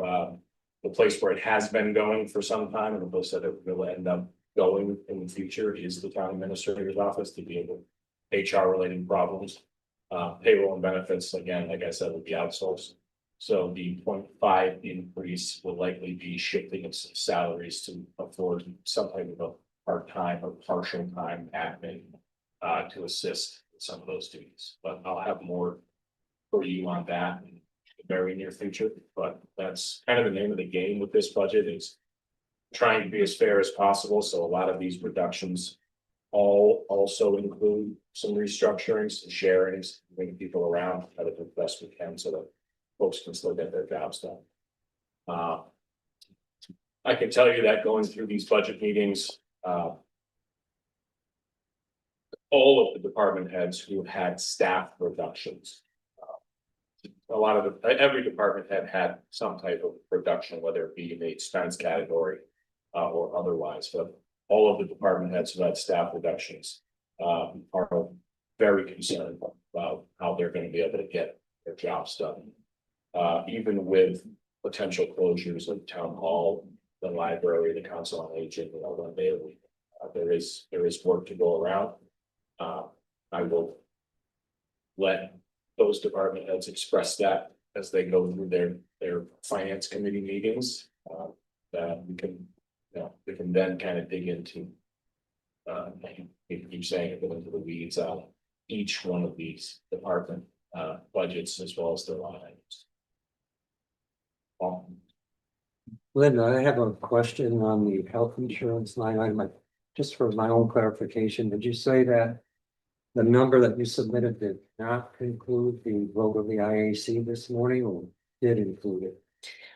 place where it has been going for some time and the place that it will end up going in the future is the town administrator's office to be able HR related problems. Payroll and benefits, again, like I said, will be outsourced. So the 0.5 increase will likely be shifting of some salaries to afford some type of a part-time or partial time admin to assist with some of those duties. But I'll have more for you on that. very near future, but that's kind of the name of the game with this budget is trying to be as fair as possible, so a lot of these reductions all also include some restructurings and sharings, bring people around, try to do the best we can so that folks can still get their jobs done. I can tell you that going through these budget meetings, all of the department heads who had staff reductions. A lot of every department head had some type of reduction, whether it be in the expense category or otherwise, but all of the department heads who had staff reductions are very concerned about how they're going to be able to get their jobs done. Even with potential closures of town hall, the library, the council on aging, the Eldon Bailey, there is work to go around. I will let those department heads express that as they go through their finance committee meetings. That we can then kind of dig into. Keep saying it, go into the weeds on each one of these department budgets as well as their line items. Linda, I have a question on the health insurance line item. Just for my own clarification, did you say that the number that you submitted did not include the vote of the IAC this morning, or did include it?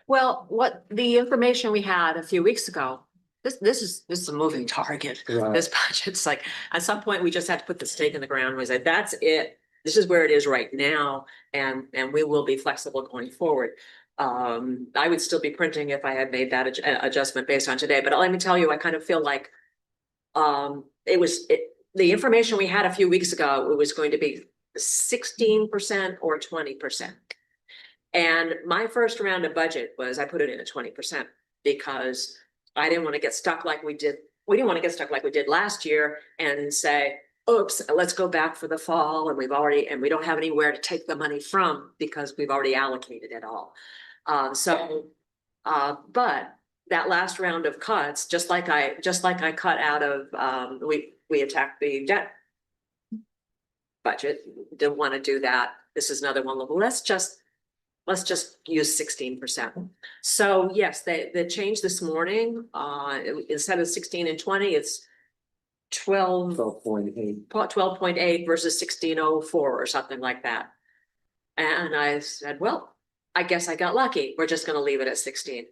Well, what the information we had a few weeks ago, this is a moving target. Right. This budget's like, at some point, we just had to put the stake in the ground. We said, that's it. This is where it is right now, and we will be flexible going forward. I would still be printing if I had made that adjustment based on today, but let me tell you, I kind of feel like the information we had a few weeks ago, it was going to be 16% or 20%. And my first round of budget was, I put it in at 20% because I didn't want to get stuck like we did. We didn't want to get stuck like we did last year and say, oops, let's go back for the fall. And we don't have anywhere to take the money from because we've already allocated it all. But that last round of cuts, just like I cut out of, we attacked the debt budget, didn't want to do that. This is another one. Let's just use 16%. So yes, the change this morning, instead of 16 and 20, it's 12.8 versus 16.04 or something like that. And I said, well, I guess I got lucky. We're just going to leave it at 16.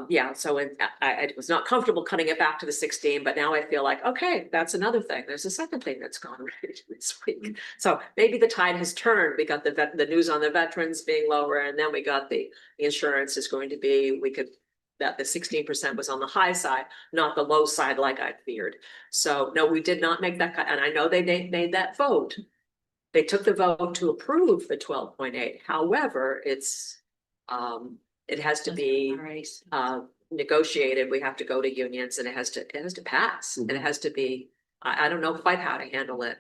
Yeah. So I was not comfortable cutting it back to the 16, but now I feel like, okay, that's another thing. There's a second thing that's gone right this week. So maybe the tide has turned. We got the news on the veterans being lower, and then we got the insurance is going to be, that the 16% was on the high side, not the low side like I feared. So no, we did not make that cut. And I know they made that vote. They took the vote to approve the 12.8. However, it has to be negotiated. We have to go to unions, and it has to pass. And it has to be, I don't know quite how to handle it.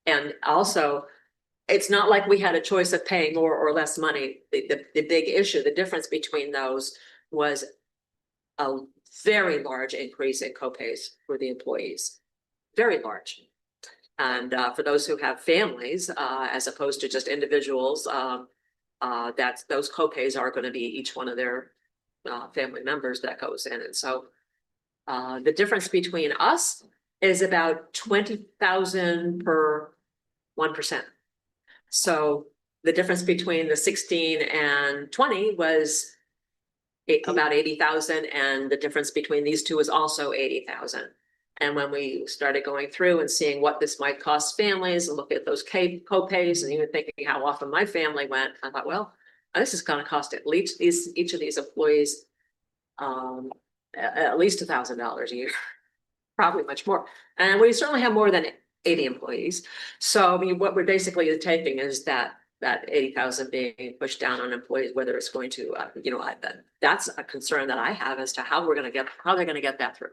And also, it's not like we had a choice of paying more or less money. The big issue, the difference between those was a very large increase in copays for the employees, very large. And for those who have families, as opposed to just individuals, those copays are going to be each one of their family members that goes in. And so the difference between us is about 20,000 per 1%. So the difference between the 16 and 20 was about 80,000, and the difference between these two is also 80,000. And when we started going through and seeing what this might cost families and look at those co-pays and even thinking how often my family went, I thought, well, this is going to cost at least each of these employees at least $1,000 a year, probably much more. And we certainly have more than 80 employees. So I mean, what we're basically taking is that 80,000 being pushed down on employees, whether it's going to, that's a concern that I have as to how they're going to get that through.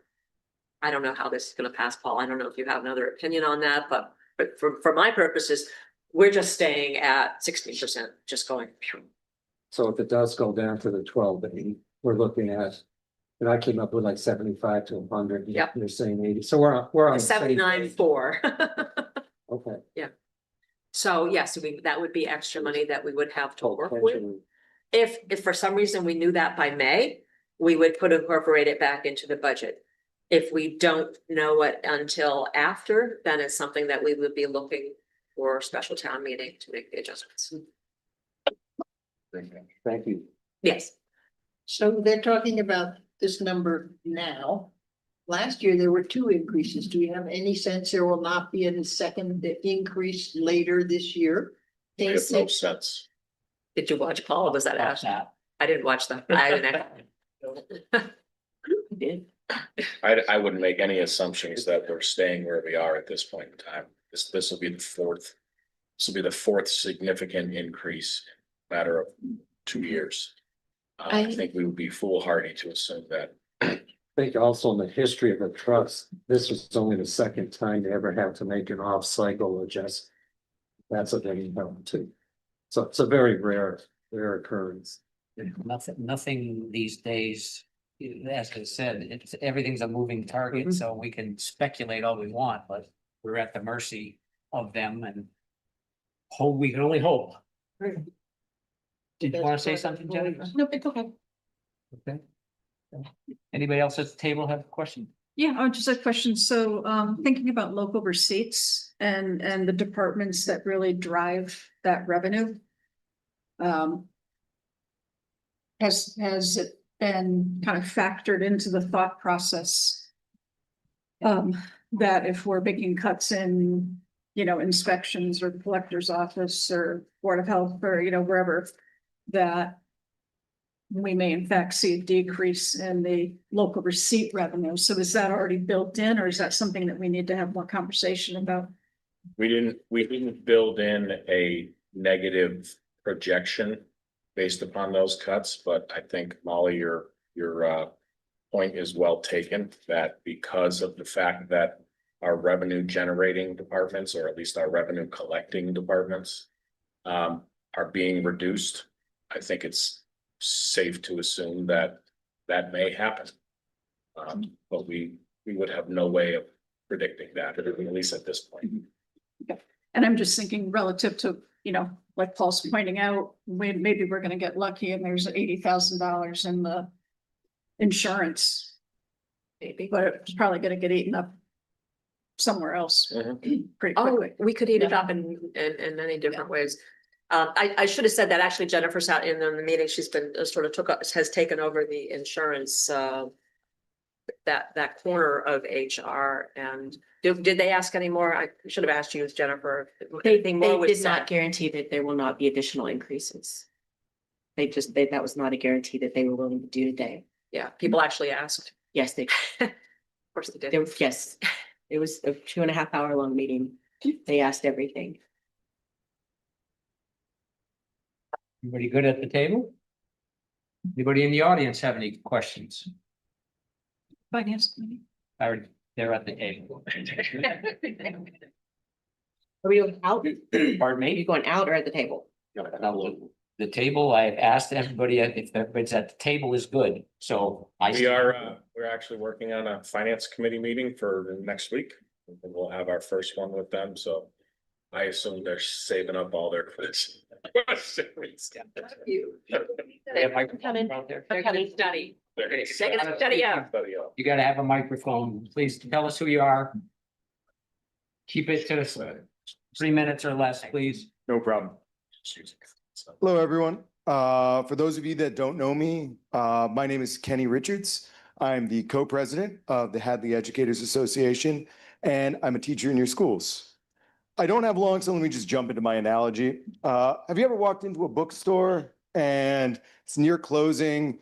I don't know how this is going to pass, Paul. I don't know if you have another opinion on that, but for my purposes, we're just staying at 16%, just going. So if it does go down to the 12, then we're looking at, and I came up with like 75 to 100. Yep. You're saying 80. So we're on 79.4. Okay. Yeah. So yes, that would be extra money that we would have to work with. If for some reason we knew that by May, we would incorporate it back into the budget. If we don't know it until after, then it's something that we would be looking for a special town meeting to make the adjustments. Thank you. Yes, So they're talking about this number now. Last year, there were 2 increases. Do we have any sense there will not be a second increase later this year? It makes no sense. did you watch Paul? Or was that Ash? I didn't watch that. I didn't. I wouldn't make any assumptions that we're staying where we are at this point in time. This will be the fourth. This will be the 4th significant increase in a matter of 2 years. I think we would be foolhardy to assume that. I think also in the history of the trust, this was only the 2nd time they ever had to make an off-cycle adjustment. That's a big help too. So it's a very rare occurrence. Nothing these days, as I said, everything's a moving target, so we can speculate all we want, but we're at the mercy of them and we can only hope. Did you want to say something, Jennifer? No, it's okay. Okay. Anybody else at the table have a question? Yeah, just a question. So thinking about local receipts and the departments that really drive that revenue. Has it been kind of factored into the thought process? That if we're making cuts in, inspections or the collector's office or Board of Health or, wherever, that we may in fact see a decrease in the local receipt revenue. So is that already built in, or is that something that we need to have more conversation about? We didn't build in a negative projection based upon those cuts, but I think Molly, your point is well taken, that because of the fact that our revenue generating departments, or at least our revenue collecting departments, are being reduced, I think it's safe to assume that that may happen. But we would have no way of predicting that, at least at this point. And I'm just thinking relative to, like Paul's pointing out, maybe we're gonna get lucky and there's $80,000 in the insurance. Maybe, but it's probably gonna get eaten up somewhere else pretty Oh, quickly. we could eat it up in many different ways. I should have said that actually Jennifer sat in on the meeting. She's been has taken over the insurance, that corner of HR. And did they ask any more? I should have asked you, Jennifer. Anything more was They did said. not guarantee that there will not be additional increases. That was not a guarantee that they were willing to do today. Yeah, people actually asked. Yes, Of course they did. yes, it was a 2.5 hour long meeting. They asked everything. Everybody good at the table? Anybody in the audience have any questions? Finance committee. They're at the table. Are we going out? Pardon Are me? you going out or at the table? The table, I asked everybody if everybody's at the table is good, so We're actually working on a finance committee meeting for next week. And we'll have our first one with them, so I assume they're saving up all their questions. They have microphones out there. They're gonna study. They're gonna They're gonna study up. study up. You gotta have a microphone. Please tell us who you are. Keep it to 3 minutes or less, please. No problem. Hello, everyone. For those of you that don't know me, my name is Kenny Richards. I'm the co-president of the Hadley Educators Association, and I'm a teacher in your schools. I don't have long, so let me just jump into my analogy. Have you ever walked into a bookstore and it's near closing,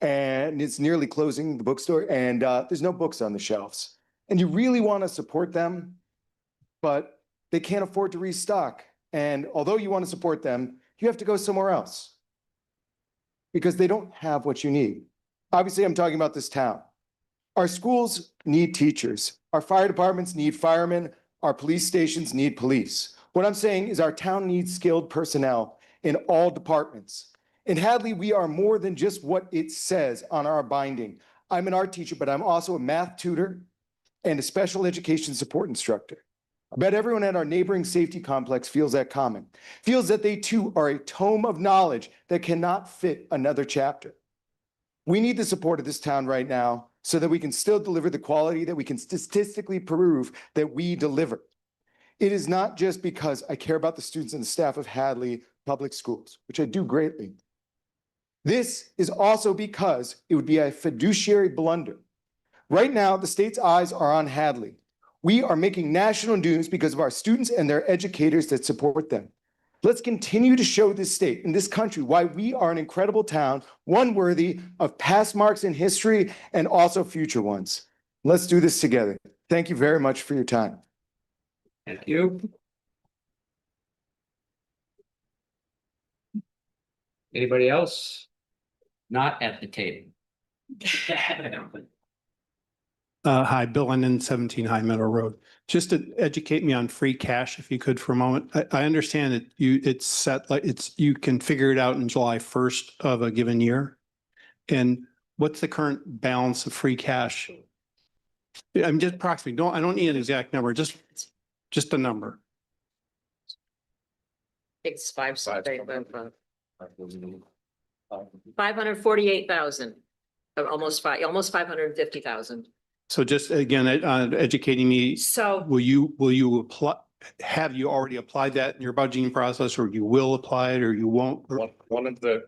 and it's nearly closing the bookstore, and there's no books on the shelves, and you really want to support them, but they can't afford to restock. And although you want to support them, you have to go somewhere else because they don't have what you need. Obviously, I'm talking about this town. Our schools need teachers. Our fire departments need firemen. Our police stations need police. What I'm saying is our town needs skilled personnel in all departments. In Hadley, we are more than just what it says on our binding. I'm an art teacher, but I'm also a math tutor and a special education support instructor. I bet everyone at our neighboring safety complex feels that comment, feels that they too are a tome of knowledge that cannot fit another chapter. We need the support of this town right now so that we can still deliver the quality that we can statistically prove that we deliver. It is not just because I care about the students and the staff of Hadley Public Schools, which I do greatly. This is also because it would be a fiduciary blunder. Right now, the state's eyes are on Hadley. We are making national news because of our students and their educators that support them. Let's continue to show this state and this country why we are an incredible town, one worthy of past marks in history and also future ones. Let's do this together. Thank you very much for your time. Thank you. Anybody else? Not at the table. Hi, Bill Lennon, 17 High Meadow Road. Just to educate me on free cash, if you could for a moment. I understand that it's set, like you can figure it out in July 1st of a given year. And what's the current balance of free cash? I'm just approximately, I don't need an exact number, just a number. It's 548,000, almost 550,000. So just again, educating me, So will you apply, have you already applied that in your budgeting process, or you will apply it, or you won't? One of the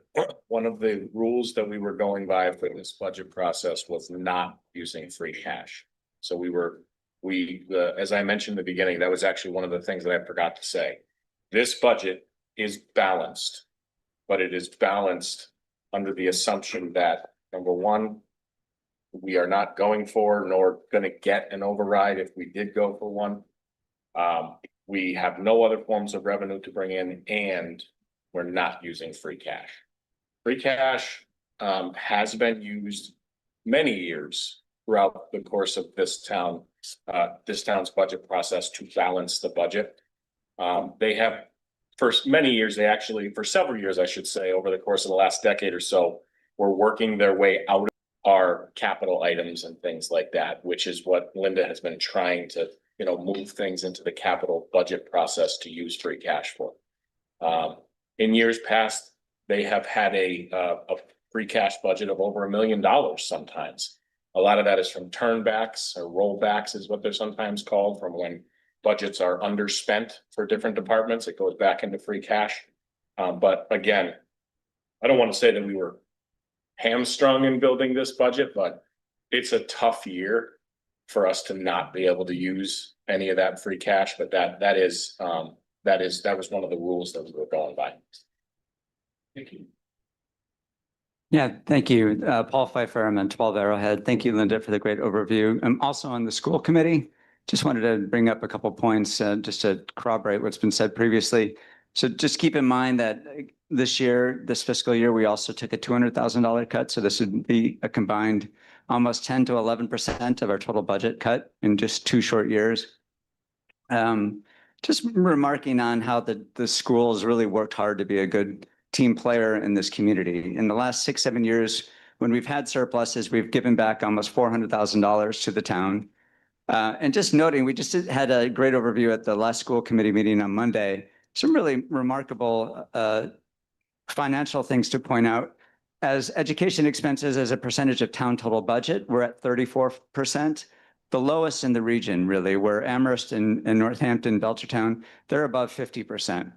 rules that we were going by for this budget process was not using free cash. So as I mentioned in the beginning, that was actually one of the things that I forgot to say. This budget is balanced, but it is balanced under the assumption that, number one, we are not going for nor going to get an override if we did go for one. We have no other forms of revenue to bring in, and we're not using free cash. Free cash has been used many years throughout the course of this town's budget process to balance the budget. They have, for many years, for several years, I should say, over the course of the last decade or so, were working their way out of our capital items and things like that, which is what Linda has been trying to, move things into the capital budget process to use free cash for. In years past, they have had a free cash budget of over $1 million sometimes. A lot of that is from turnbacks or rollbacks is what they're sometimes called, from when budgets are underspent for different departments. It goes back into free cash. But again, I don't want to say that we were hamstrung in building this budget, but it's a tough year for us to not be able to use any of that free cash. But that was one of the rules that we were going by. Thank you. Yeah, thank you. Paul Pfeiffer, I'm on 12 Arrowhead. Thank you, Linda, for the great overview. I'm also on the school committee. Just wanted to bring up a couple points just to corroborate what's been said previously. So just keep in mind that this fiscal year, we also took a $200,000 cut. So this would be a combined almost 10 to 11% of our total budget cut in just 2 short years. Just remarking on how the schools really worked hard to be a good team player in this community. In the last 6-7 years, when we've had surpluses, we've given back almost $400,000 to the town. And just noting, we just had a great overview at the last school committee meeting on Monday. Some really remarkable financial things to point out. As education expenses as a percentage of town total budget, we're at 34%, the lowest in the region, really, where Amherst and Northampton, Belchertown, they're above 50%.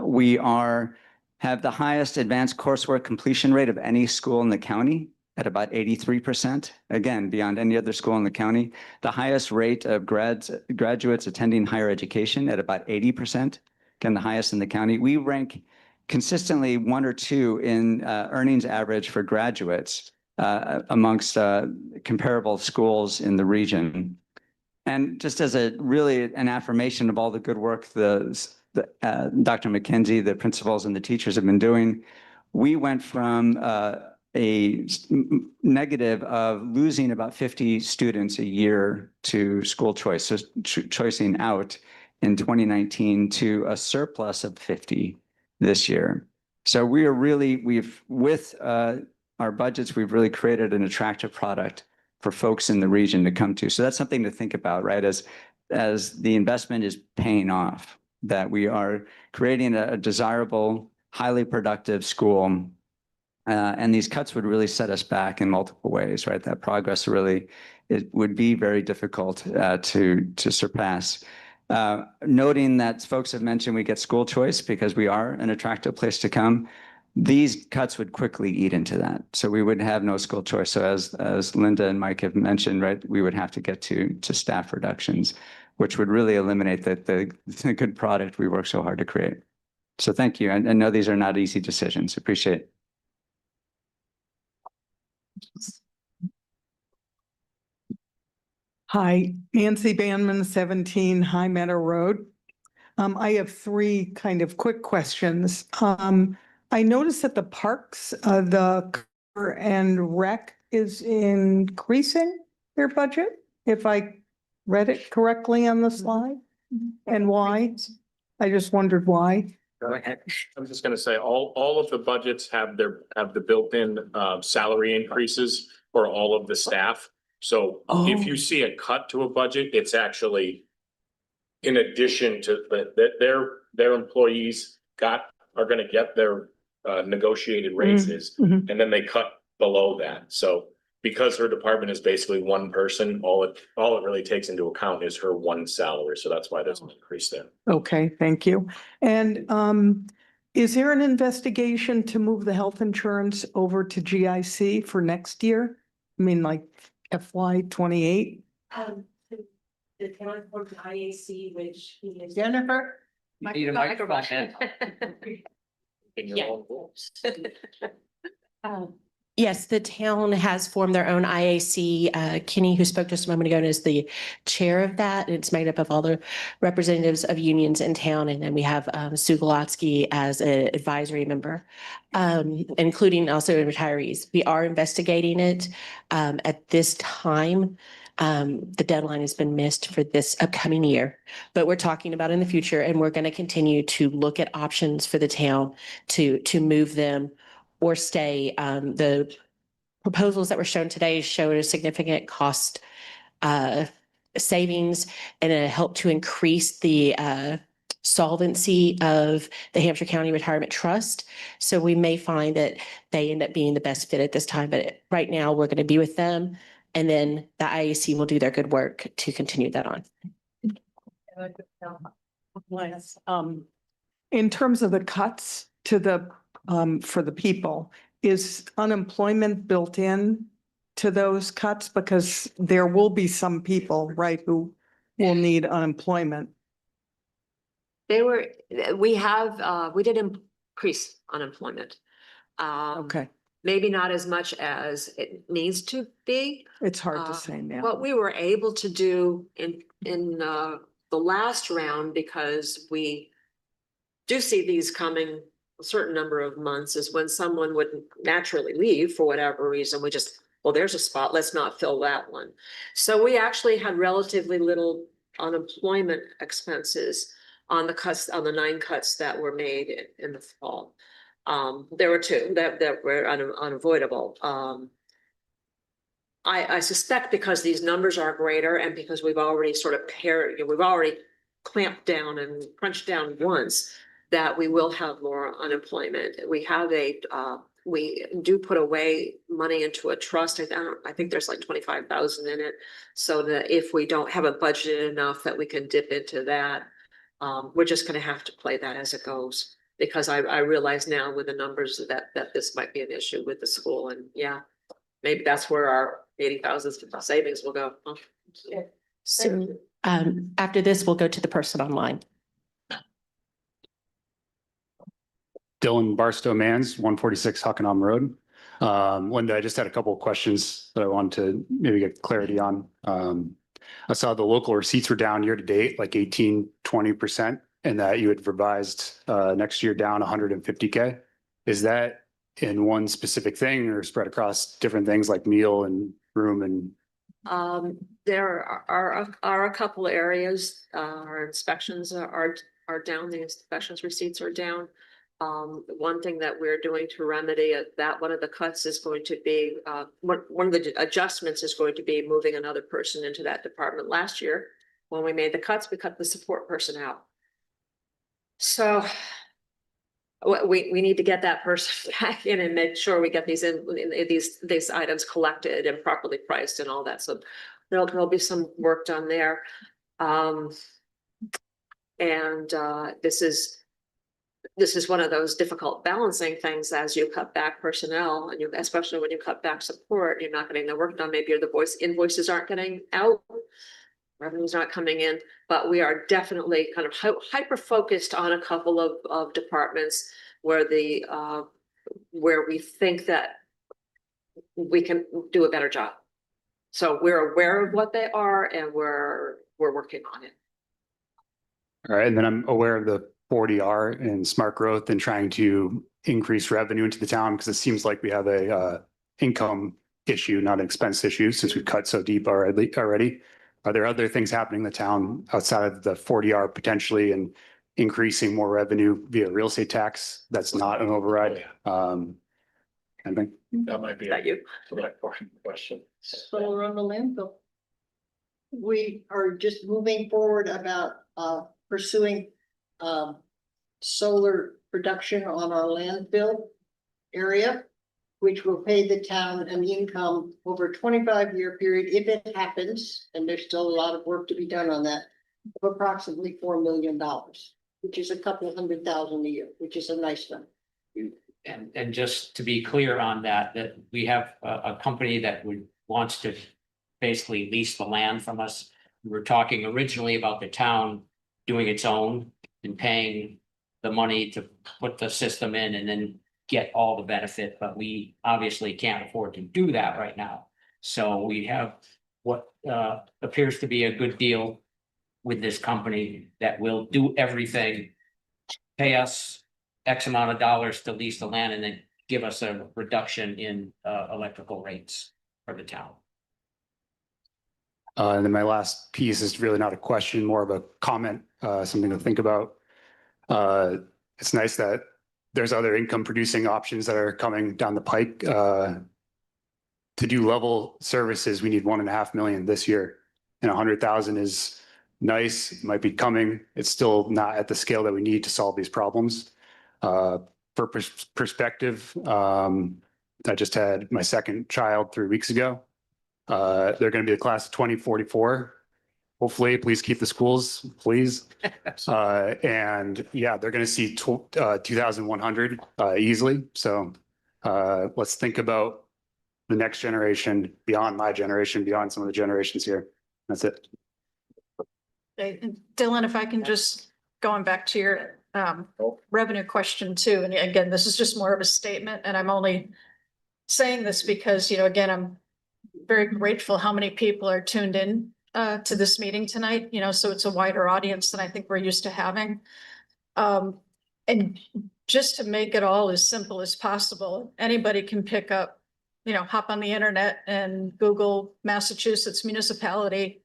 We have the highest advanced coursework completion rate of any school in the county at about 83%. Again, beyond any other school in the county. The highest rate of graduates attending higher education at about 80%. Again, the highest in the county. We rank consistently 1 or 2 in earnings average for graduates amongst comparable schools in the region. And just as an affirmation of all the good work Dr. McKenzie, the principals and the teachers have been doing, we went from a negative of losing about 50 students a year to school choice, so choicing out in 2019 to a surplus of 50 this year. So with our budgets, we've really created an attractive product for folks in the region to come to. So that's something to think about, right? As as the investment is paying off, that we are creating a desirable, highly productive school. And these cuts would really set us back in multiple ways, right? That progress really, it would be very difficult to surpass. Noting that folks have mentioned we get school choice because we are an attractive place to come. These cuts would quickly eat into that. So we would have no school choice. So as Linda and Mike have mentioned, right, we would have to get to staff reductions, which would really eliminate the good product we work so hard to create. So thank you. I know these are not easy decisions. Appreciate it. Hi, Nancy Banman, 17 High Meadow Road. I have three kind of quick questions. I noticed that the parks, the cover and rec is increasing their budget, if I read it correctly on the slide. And why? I just wondered why. Go ahead. I was just gonna say, all of the budgets have the built-in salary increases for all of the staff. So if you see a cut to a budget, it's actually in addition to their employees are gonna get their negotiated raises, and then they cut below that. So because her department is basically one person, all it really takes into account is her one salary. So that's why there's an increase there. Okay, thank you. And is there an investigation to move the health insurance over to GIC for next year? I mean, like FY 28? The town formed an IAC, which is. Jennifer? You need a microphone. In your Yeah. own rules. Yes, the town has formed their own IAC. Kenny, who spoke just a moment ago, is the chair of that. It's made up of all the representatives of unions in town. And then we have Sue Golotsky as an advisory member, including also retirees. We are investigating it. At this time, the deadline has been missed for this upcoming year, but we're talking about in the future, and we're going to continue to look at options for the town to move them or stay. The proposals that were shown today showed a significant cost savings and a help to increase the solvency of the Hampshire County Retirement Trust. So we may find that they end up being the best fit at this time, but right now we're going to be with them. And then the IAC will do their good work to continue that on. In terms of the cuts to the, for the people, is unemployment built in to those cuts? Because there will be some people, right, who will need unemployment. We did increase unemployment. Okay, Maybe not as much as it needs to be. it's hard to say now. What we were able to do in the last round, because we do see these coming a certain number of months, is when someone would naturally leave for whatever reason, we just, well, there's a spot, let's not fill that one. So we actually had relatively little unemployment expenses on the cuts, on the 9 cuts that were made in the fall. There were 2 that were unavoidable. I suspect because these numbers are greater and because we've already sort of we've already clamped down and crunched down once, that we will have more unemployment. We have we do put away money into a trust. I think there's like 25,000 in it. So that if we don't have a budget enough that we can dip into that, we're just gonna have to play that as it goes. Because I realize now with the numbers that this might be an issue with the school, and yeah, maybe that's where our 80,000 savings will go. Huh? So after this, we'll go to the person online. Dylan Barstow Mans, 146 Hockenham Road. Linda, I just had a couple of questions that I wanted to maybe get clarity on. I saw the local receipts were down year to date, like 18-20%, and that you had revised next year down 150K. Is that in one specific thing or spread across different things like meal and room and? There are a couple areas, our inspections are down, the inspections receipts are down. One thing that we're doing to remedy that, one of the cuts is going to be, one of the adjustments is going to be moving another person into that department. Last year, When we made the cuts, we cut the support person out. So we need to get that person back in and make sure we get these these items collected and properly priced and all that. So there'll be some work done there. This is one of those difficult balancing things as you cut back personnel, and especially when you cut back support, you're not getting the work done. Maybe the invoices aren't getting out, revenue's not coming in, but we are definitely kind of hyper focused on a couple of departments where where we think that we can do a better job. So we're aware of what they are, and we're working on it. All right, and then I'm aware of the 40R and smart growth and trying to increase revenue into the town, because it seems like we have a income issue, not an expense issue, since we've cut so deep already. Are there other things happening in the town outside of the 40R potentially and increasing more revenue via real estate tax that's not an override? Kind of thing? That might be That you? the right question. Solar on the landfill. We are just moving forward about pursuing solar production on our landfill area, which will pay the town an income over a 25-year period, if it happens, and there's still a lot of work to be done on that, of approximately $4 million, which is a couple $100,000 a year, which is a nice number. And just to be clear on that we have a company that wants to basically lease the land from us. We were talking originally about the town doing its own and paying the money to put the system in and then get all the benefit, but we obviously can't afford to do that right now. So we have what appears to be a good deal with this company that will do everything, pay us X amount of dollars to lease the land, and then give us a reduction in electrical rates for the town. And then my last piece is really not a question, more of a comment, something to think about. It's nice that there's other income producing options that are coming down the pike. To do level services, we need 1.5 million this year, and 100,000 is nice. It might be coming. It's still not at the scale that we need to solve these problems. For perspective, I just had my second child 3 weeks ago. They're going to be the class of 2044. Hopefully, please keep the schools, please. And yeah, they're going to see 2,100 easily. So let's think about the next generation, beyond my generation, beyond some of the generations here. That's it. Okay, and Dylan, if I can just, going back to your revenue question too, and again, this is just more of a statement, and I'm only saying this because, you know, again, I'm very grateful how many people are tuned in to this meeting tonight, you know, so it's a wider audience than I think we're used to having. And just to make it all as simple as possible, anybody can pick up, you know, hop on the internet and Google Massachusetts municipality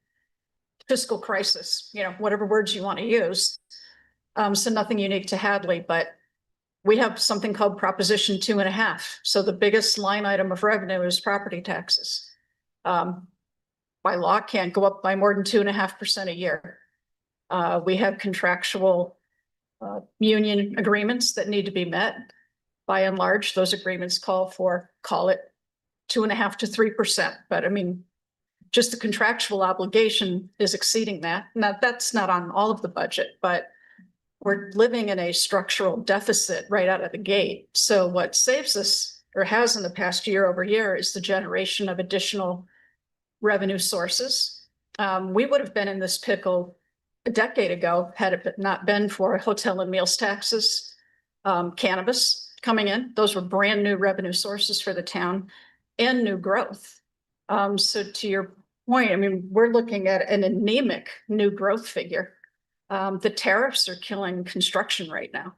fiscal crisis, you know, whatever words you want to use. So nothing unique to Hadley, but we have something called Proposition 2.5. So the biggest line item of revenue is property taxes. By law, can't go up by more than 2.5% a year. We have contractual union agreements that need to be met. By and large, those agreements call it 2.5 to 3%. But I mean, just the contractual obligation is exceeding that. Now, that's not on all of the budget, but we're living in a structural deficit right out of the gate. So what saves us, or has in the past year over year, is the generation of additional revenue sources. We would have been in this pickle a decade ago had it not been for hotel and meals taxes, cannabis coming in. Those were brand new revenue sources for the town and new growth. So to your point, I mean, we're looking at an anemic new growth figure. The tariffs are killing construction right now.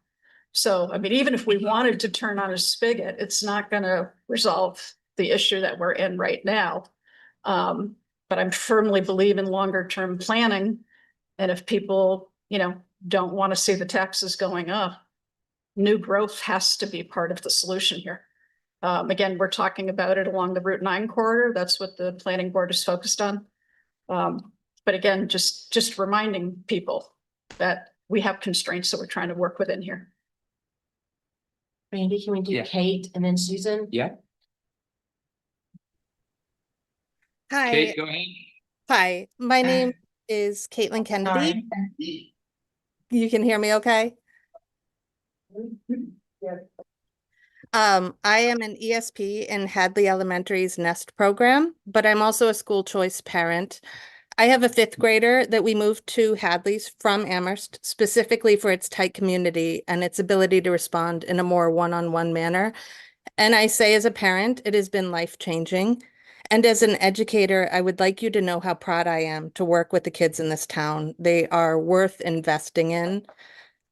So, I mean, even if we wanted to turn on a spigot, it's not going to resolve the issue that we're in right now. But I firmly believe in longer term planning. And if people, you know, don't want to see the taxes going up, new growth has to be part of the solution here. Again, we're talking about it along the Route 9 corridor. That's what the planning board is focused on. But again, just reminding people that we have constraints that we're trying to work within here. Randy, can we do Yeah. Kate and then Susan? Yeah, Hi, Kate, go ahead. hi, my name is Caitlin Kennedy. You can hear me okay? I am an ESP in Hadley Elementary's NEST program, but I'm also a school choice parent. I have a fifth grader that we moved to Hadley's from Amherst specifically for its tight community and its ability to respond in a more one-on-one manner. And I say as a parent, it has been life-changing. And as an educator, I would like you to know how proud I am to work with the kids in this town. They are worth investing in.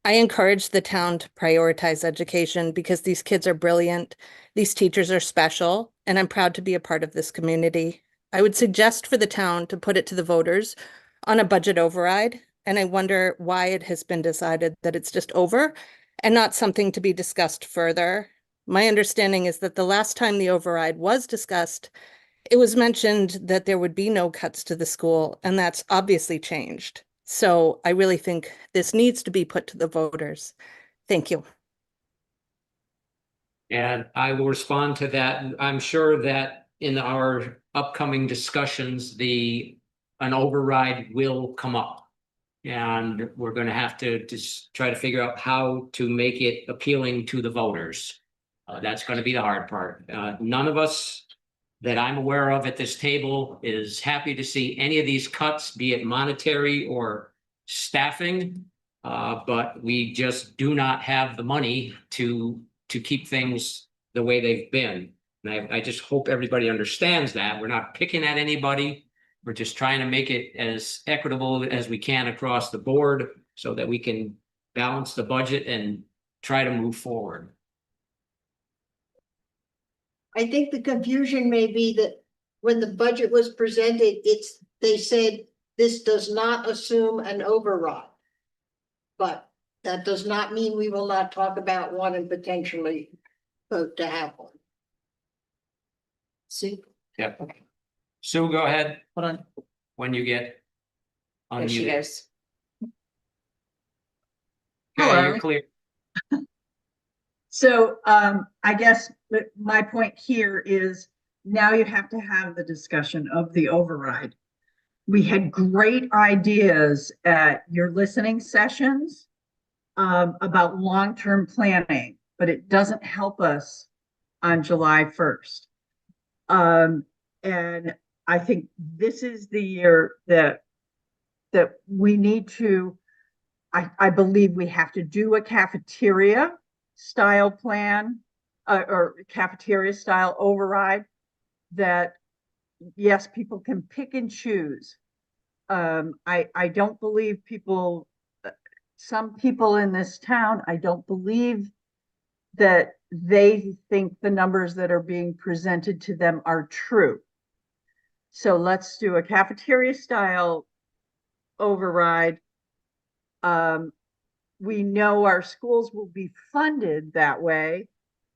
I encourage the town to prioritize education because these kids are brilliant, these teachers are special, and I'm proud to be a part of this community. I would suggest for the town to put it to the voters on a budget override, and I wonder why it has been decided that it's just over and not something to be discussed further. My understanding is that the last time the override was discussed, it was mentioned that there would be no cuts to the school, and that's obviously changed. So I really think this needs to be put to the voters. Thank you. And I will respond to that. I'm sure that in our upcoming discussions, an override will come up. And we're gonna have to just try to figure out how to make it appealing to the voters. That's gonna be the hard part. None of us that I'm aware of at this table is happy to see any of these cuts, be it monetary or staffing. But we just do not have the money to keep things the way they've been. And I just hope everybody understands that. We're not picking at anybody. We're just trying to make it as equitable as we can across the board so that we can balance the budget and try to move forward. I think the confusion may be that when the budget was presented, they said this does not assume an override. But that does not mean we will not talk about one and potentially vote to have one. Sue? Yep. Okay. Sue, go ahead. Hold on. When you get There she unmuted. goes. Okay, you're clear. So I guess my point here is now you have to have the discussion of the override. We had great ideas at your listening sessions about long-term planning, but it doesn't help us on July 1st. And I think this is the year that we need to, I believe we have to do a cafeteria style plan or cafeteria style override that, yes, people can pick and choose. I don't believe some people in this town, I don't believe that they think the numbers that are being presented to them are true. So let's do a cafeteria style override. We know our schools will be funded that way.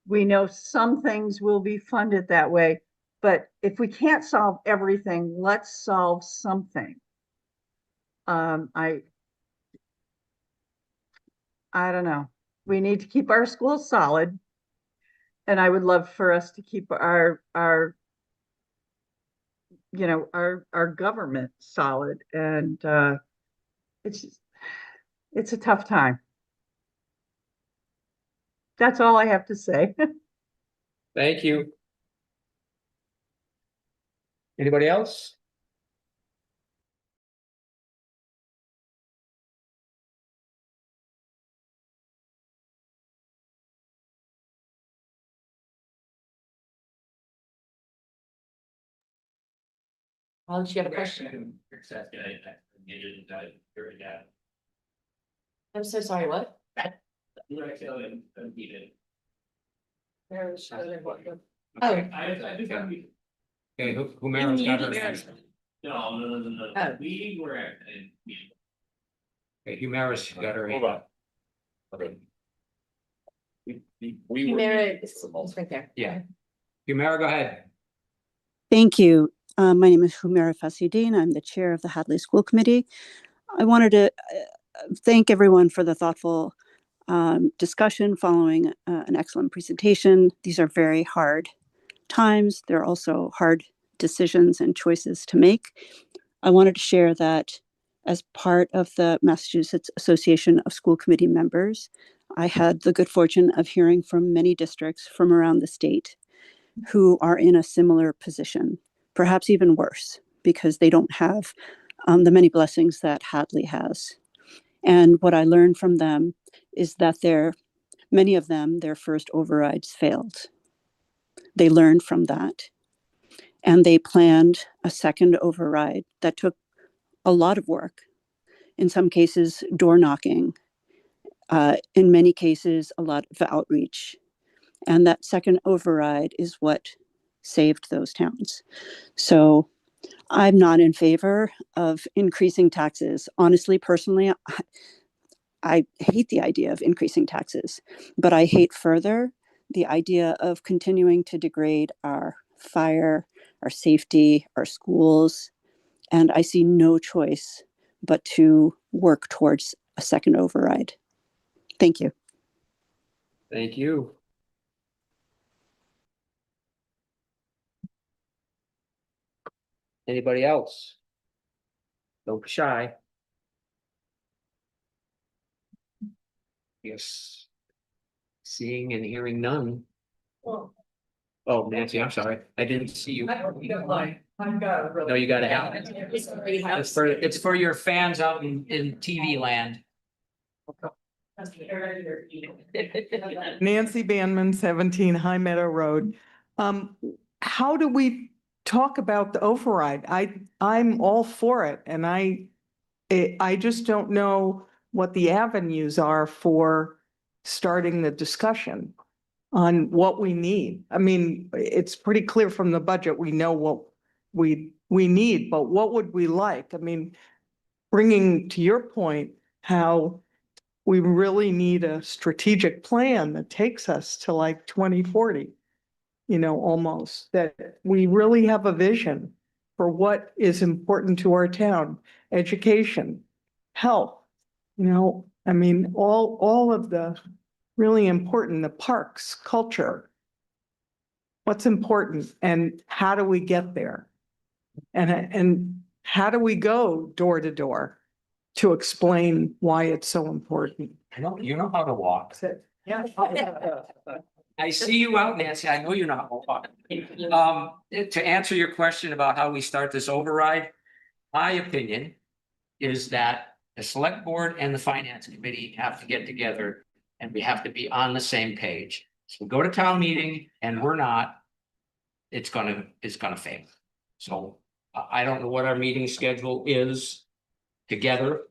We know some things will be funded that way, but if we can't solve everything, let's solve something. I don't know. We need to keep our schools solid. And I would love for us to keep our government solid. And it's a tough time. That's all I have to say. Thank you. Anybody else? Paul, did you have a question? I'm so sorry, what? Oh. Okay, Humera's got her hand. Oh. Okay, Humera's got her hand. Hold on. We were. Humira is right there. Yeah. Humera, go ahead. Thank you. My name is Humaira Fasidin. I'm the chair of the Hadley School Committee. I wanted to thank everyone for the thoughtful discussion following an excellent presentation. These are very hard times. They're also hard decisions and choices to make. I wanted to share that as part of the Massachusetts Association of School Committee Members, I had the good fortune of hearing from many districts from around the state who are in a similar position, perhaps even worse, because they don't have the many blessings that Hadley has. And what I learned from them is that many of them, their first overrides failed. They learned from that. And they planned a second override that took a lot of work. In some cases, door knocking. In many cases, a lot of outreach. And that second override is what saved those towns. So I'm not in favor of increasing taxes. Honestly, personally, I hate the idea of increasing taxes, but I hate further the idea of continuing to degrade our fire, our safety, our schools. And I see no choice but to work towards a second override. Thank you. Thank you. Anybody else? Don't be shy. Yes. Seeing and hearing none. Oh, Nancy, I'm sorry. I didn't see you. No, you gotta have it. It's for your fans out in TV land. Nancy Banman, 17 High Meadow Road. How do we talk about the override? I'm all for it, and I just don't know what the avenues are for starting the discussion on what we need. I mean, it's pretty clear from the budget, we know what we need, but what would we like? I mean, bringing to your point, how we really need a strategic plan that takes us to like 2040, almost, that we really have a vision for what is important to our town, education, health, I mean, all of the really important, the parks, culture. What's important and how do we get there? And how do we go door to door to explain why it's so important? You know how to walk. Yeah. I see you out, Nancy. I know you know how to walk. To answer your question about how we start this override, my opinion is that the select board and the finance committee have to get together and we have to be on the same page. So we go to town meeting and we're not, it's gonna fail. So I don't know what our meeting schedule is together,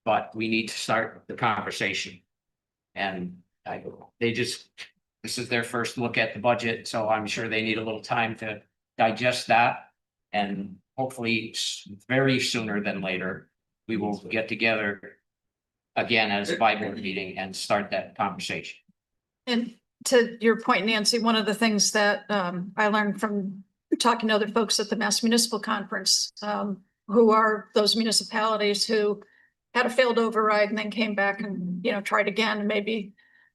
but we need to start the conversation. And this is their first look at the budget, so I'm sure they need a little time to digest that. And hopefully very sooner than later, we will get together again as a bi-board meeting and start that conversation. And to your point, Nancy, one of the things that I learned from talking to other folks at the Mass Municipal Conference, who are those municipalities who had a failed override and then came back and, tried again, maybe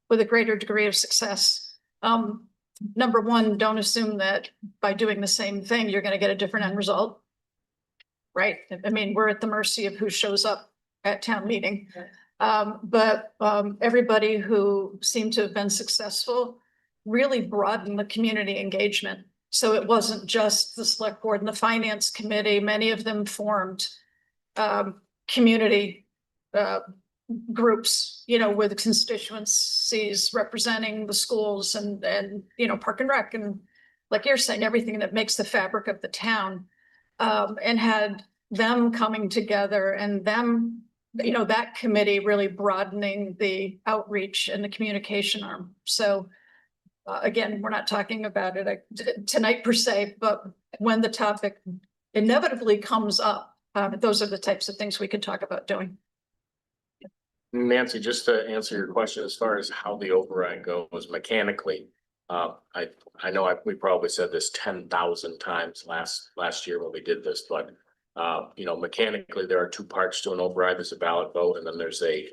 with a greater degree of success. Number one, don't assume that by doing the same thing, you're going to get a different end result. Right? I mean, we're at the mercy of who shows up at town meeting. But everybody who seemed to have been successful really broadened the community engagement. So it wasn't just the select board and the finance committee. Many of them formed community groups, with constituencies representing the schools and Park and Rec, and like you're saying, everything that makes the fabric of the town, and had them coming together and them, that committee really broadening the outreach and the communication arm. So again, we're not talking about it tonight per se, but when the topic inevitably comes up, those are the types of things we could talk about doing. Nancy, just to answer your question, as far as how the override goes mechanically, I know we probably said this 10,000 times last year when we did this, but you know, mechanically, there are two parts to an override. There's a ballot vote, and then there's a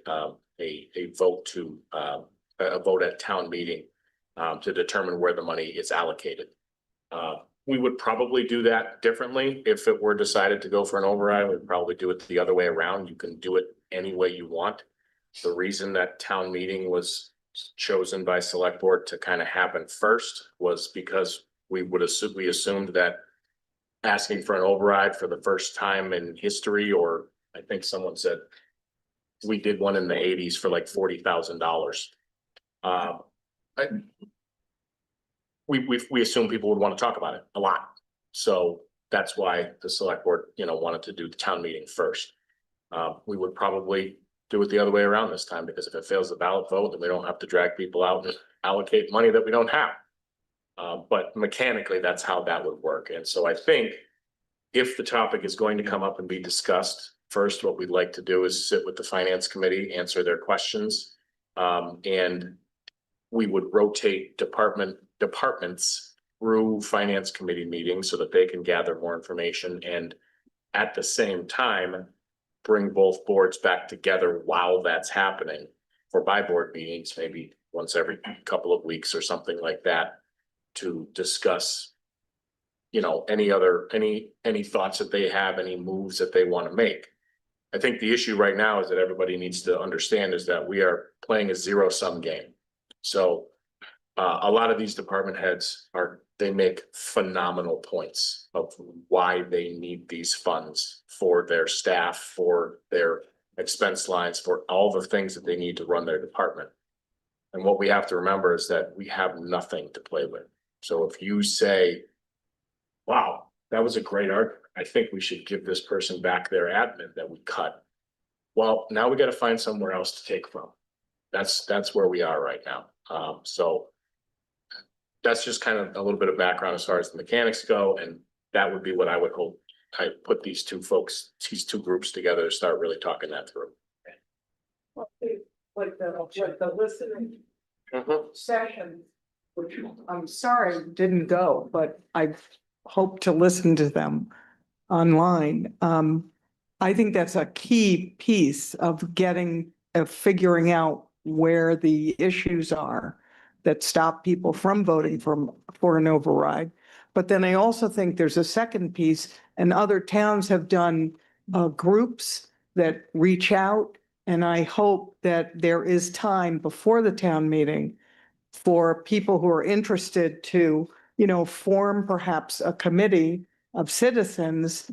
vote to a vote at town meeting to determine where the money is allocated. We would probably do that differently if it were decided to go for an override. We'd probably do it the other way around. You can do it any way you want. The reason that town meeting was chosen by select board to kind of happen first was because we assumed that asking for an override for the first time in history, or I think someone said we did one in the 80s for like $40,000. We assume people would want to talk about it a lot. So that's why the select board, you know, wanted to do the town meeting first. We would probably do it the other way around this time, because if it fails the ballot vote, then we don't have to drag people out and allocate money that we don't have. But mechanically, that's how that would work. And so I think if the topic is going to come up and be discussed, first, what we'd like to do is sit with the finance committee, answer their questions. And we would rotate departments through finance committee meetings so that they can gather more information, and at the same time, bring both boards back together while that's happening for by-board meetings, maybe once every couple of weeks or something like that, to discuss, you know, any thoughts that they have, any moves that they want to make. I think the issue right now is that everybody needs to understand is that we are playing a zero-sum game. So a lot of these department heads they make phenomenal points of why they need these funds for their staff, for their expense lines, for all the things that they need to run their department. And what we have to remember is that we have nothing to play with. So if you say, wow, that was a great argument, I think we should give this person back their admin that we cut. Well, now we got to find somewhere else to take from. That's where we are right now. So that's just kind of a little bit of background as far as the mechanics go, and that would be what I would hope. I put these two groups together to start really talking that through. Like the listening session, which I'm sorry didn't go, but I hope to listen to them online. I think that's a key piece of figuring out where the issues are that stop people from voting for an override. But then I also think there's a second piece, and other towns have done groups that reach out. And I hope that there is time before the town meeting for people who are interested to, you know, form perhaps a committee of citizens.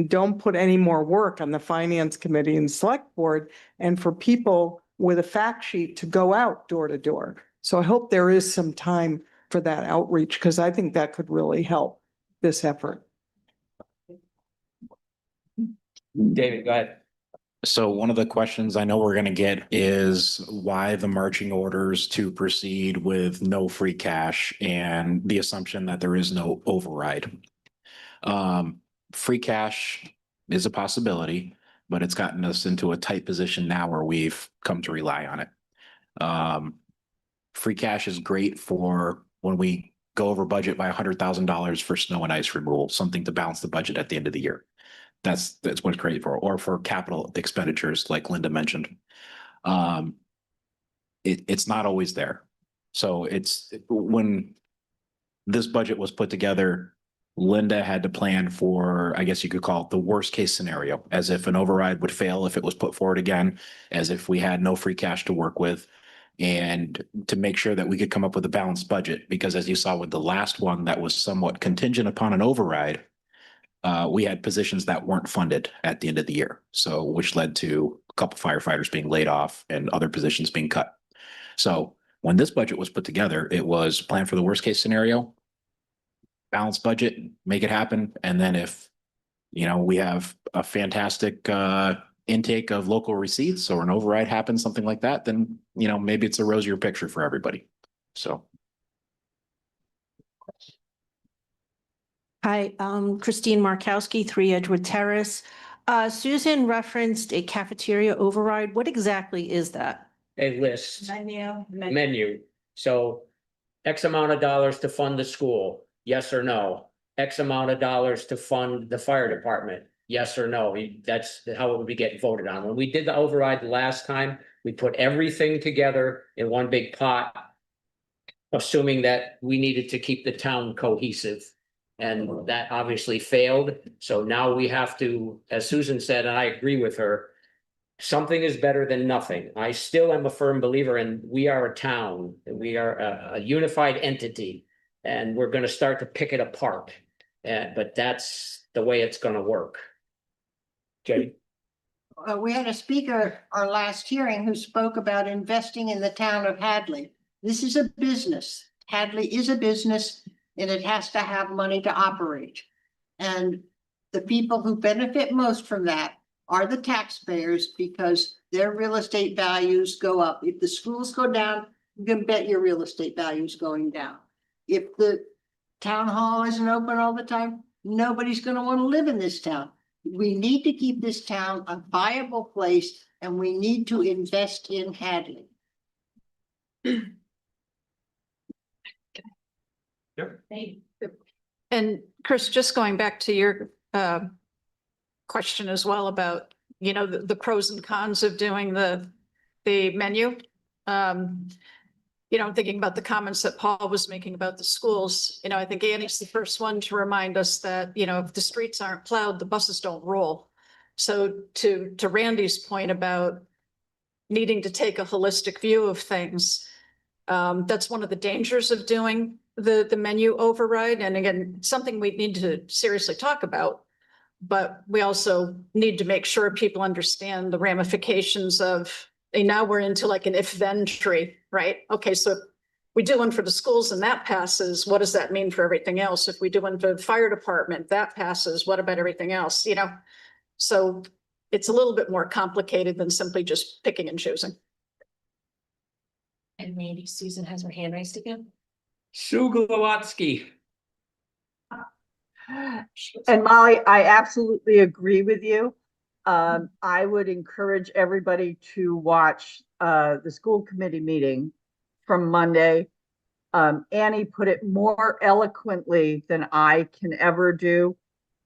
Don't put any more work on the finance committee and select board, and for people with a fact sheet to go out door to door. So I hope there is some time for that outreach, because I think that could really help this effort. David, go ahead. So one of the questions I know we're going to get is why the marching orders to proceed with no free cash and the assumption that there is no override. Free cash is a possibility, but it's gotten us into a tight position now where we've come to rely on it. Free cash is great for when we go over budget by $100,000 for snow and ice removal, something to balance the budget at the end of the year. That's what it's great for, or for capital expenditures, like Linda mentioned. It's not always there. So when this budget was put together, Linda had to plan for, I guess you could call it the worst case scenario, as if an override would fail if it was put forward again, as if we had no free cash to work with, and to make sure that we could come up with a balanced budget. Because as you saw with the last one that was somewhat contingent upon an override, we had positions that weren't funded at the end of the year. So which led to a couple firefighters being laid off and other positions being cut. So when this budget was put together, it was plan for the worst case scenario, balanced budget, make it happen. And then if, you know, we have a fantastic intake of local receipts or an override happens, something like that, then, you know, maybe it's a rosier picture for everybody. So. Hi, Christine Markowski, 3 Edgewood Terrace. Susan referenced a cafeteria override. What exactly is that? A list. Menu. Menu. So X amount of dollars to fund the school, yes or no? X amount of dollars to fund the fire department, yes or no? That's how it would be getting voted on. When we did the override the last time, we put everything together in one big pot, assuming that we needed to keep the town cohesive. And that obviously failed. So now we have to, as Susan said, and I agree with her, something is better than nothing. I still am a firm believer in we are a town, we are a unified entity, and we're gonna start to pick it apart. But that's the way it's gonna work. Jay? We had a speaker, our last hearing, who spoke about investing in the town of Hadley. This is a business. Hadley is a business and it has to have money to operate. And the people who benefit most from that are the taxpayers because their real estate values go up. If the schools go down, you can bet your real estate value is going down. If the town hall isn't open all the time, nobody's going to want to live in this town. We need to keep this town a viable place and we need to invest in Hadley. And Chris, just going back to your question as well about, you know, the pros and cons of doing the menu. You know, thinking about the comments that Paul was making about the schools, you know, I think Annie's the first one to remind us that, you know, if the streets aren't plowed, the buses don't roll. So to Randy's point about needing to take a holistic view of things, that's one of the dangers of doing the menu override. And again, something we need to seriously talk about, but we also need to make sure people understand the ramifications of, and now we're into like an if-then tree, right? Okay, so we do one for the schools and that passes, what does that mean for everything else? If we do one for the fire department, that passes, what about everything else, you know? So it's a little bit more complicated than simply just picking and choosing. And Randy, Susan has her hand raised again. Sue Glowatsky. And Molly, I absolutely agree with you. I would encourage everybody to watch the school committee meeting from Monday. Annie put it more eloquently than I can ever do,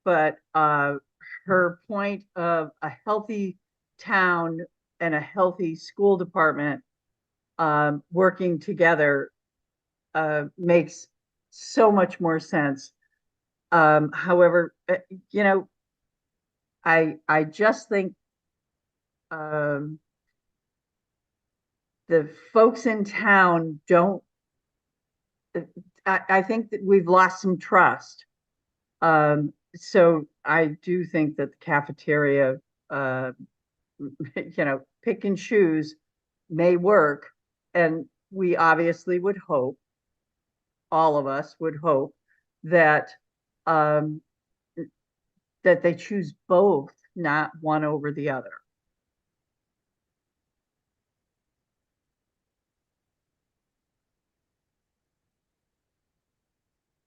but her point of a healthy town and a healthy school department working together makes so much more sense. However, you know, I just think the folks in town don't, I think that we've lost some trust. So I do think that the cafeteria, you know, pick and choose may work. And we obviously would hope, all of us would hope that that they choose both, not one over the other.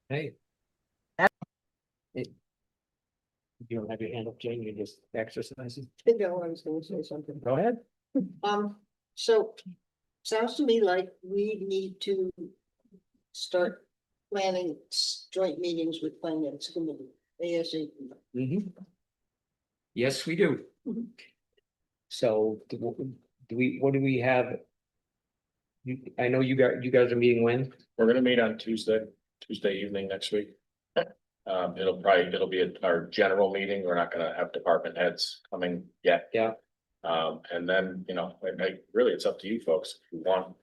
Hey. You don't have your hand up, Jane, you're just exercising. I know, I was gonna say something. Go ahead. So sounds to me like we need to start planning joint meetings with finance committee, ASAP. Yes, we do. So do we, what do we have? I know you guys are meeting when? We're gonna meet on Tuesday evening next week. It'll be our general meeting. We're not gonna have department heads coming yet. Yeah. And then, you know, really, it's up to you folks. If you want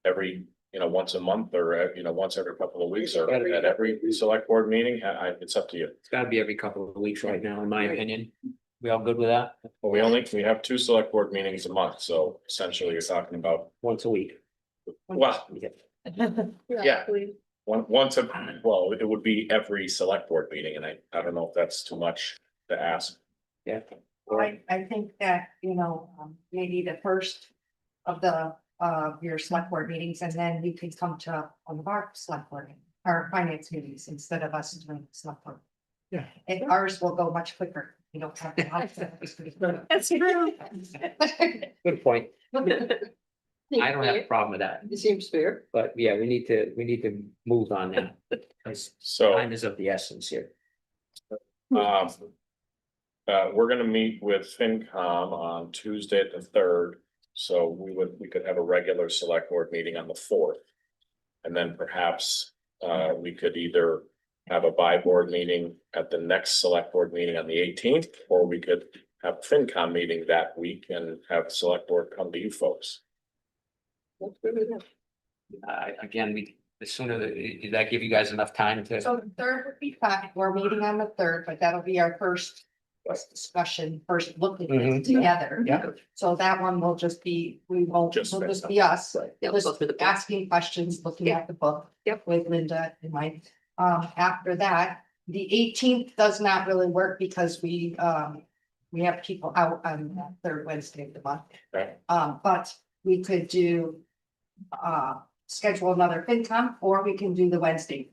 every, you know, once a month or, you know, once every couple of weeks or at every select board meeting, it's up to you. It's gotta be every couple of weeks right now, in my opinion. We all good with that? Well, we have 2 select board meetings a month, so essentially you're talking about, Once a week. well, yeah. Well, it would be every select board meeting, and I don't know if that's too much to ask. Yeah. I think that, you know, maybe the first of the, your select board meetings, and then you can come to one of our select board or finance meetings instead of us doing select board. Yeah. And ours will go much quicker. You don't have to. That's true. Good point. I don't have a problem with that, It seems fair. but yeah, we need to move on now. Because So, time is of the essence here. we're gonna meet with FinCom on Tuesday the 3rd. So we could have a regular select board meeting on the 4th. And then perhaps, we could either have a by-board meeting at the next select board meeting on the 18th, or we could have a FinCom meeting that week and have the select board come to you folks. Again, the sooner, did that give you guys enough time to? So the 3rd would be fine. We're meeting on the 3rd, but that'll be our first discussion, first look at Mhm. it together. Yeah. So that one will just be, will just be us. Just asking questions, looking at the book. Yep. With Linda and Mike. After that, the 18th does not really work because we have people out on the 3rd Wednesday of the month. Okay. But we could do, schedule another FinCom, or we can do the Wednesday.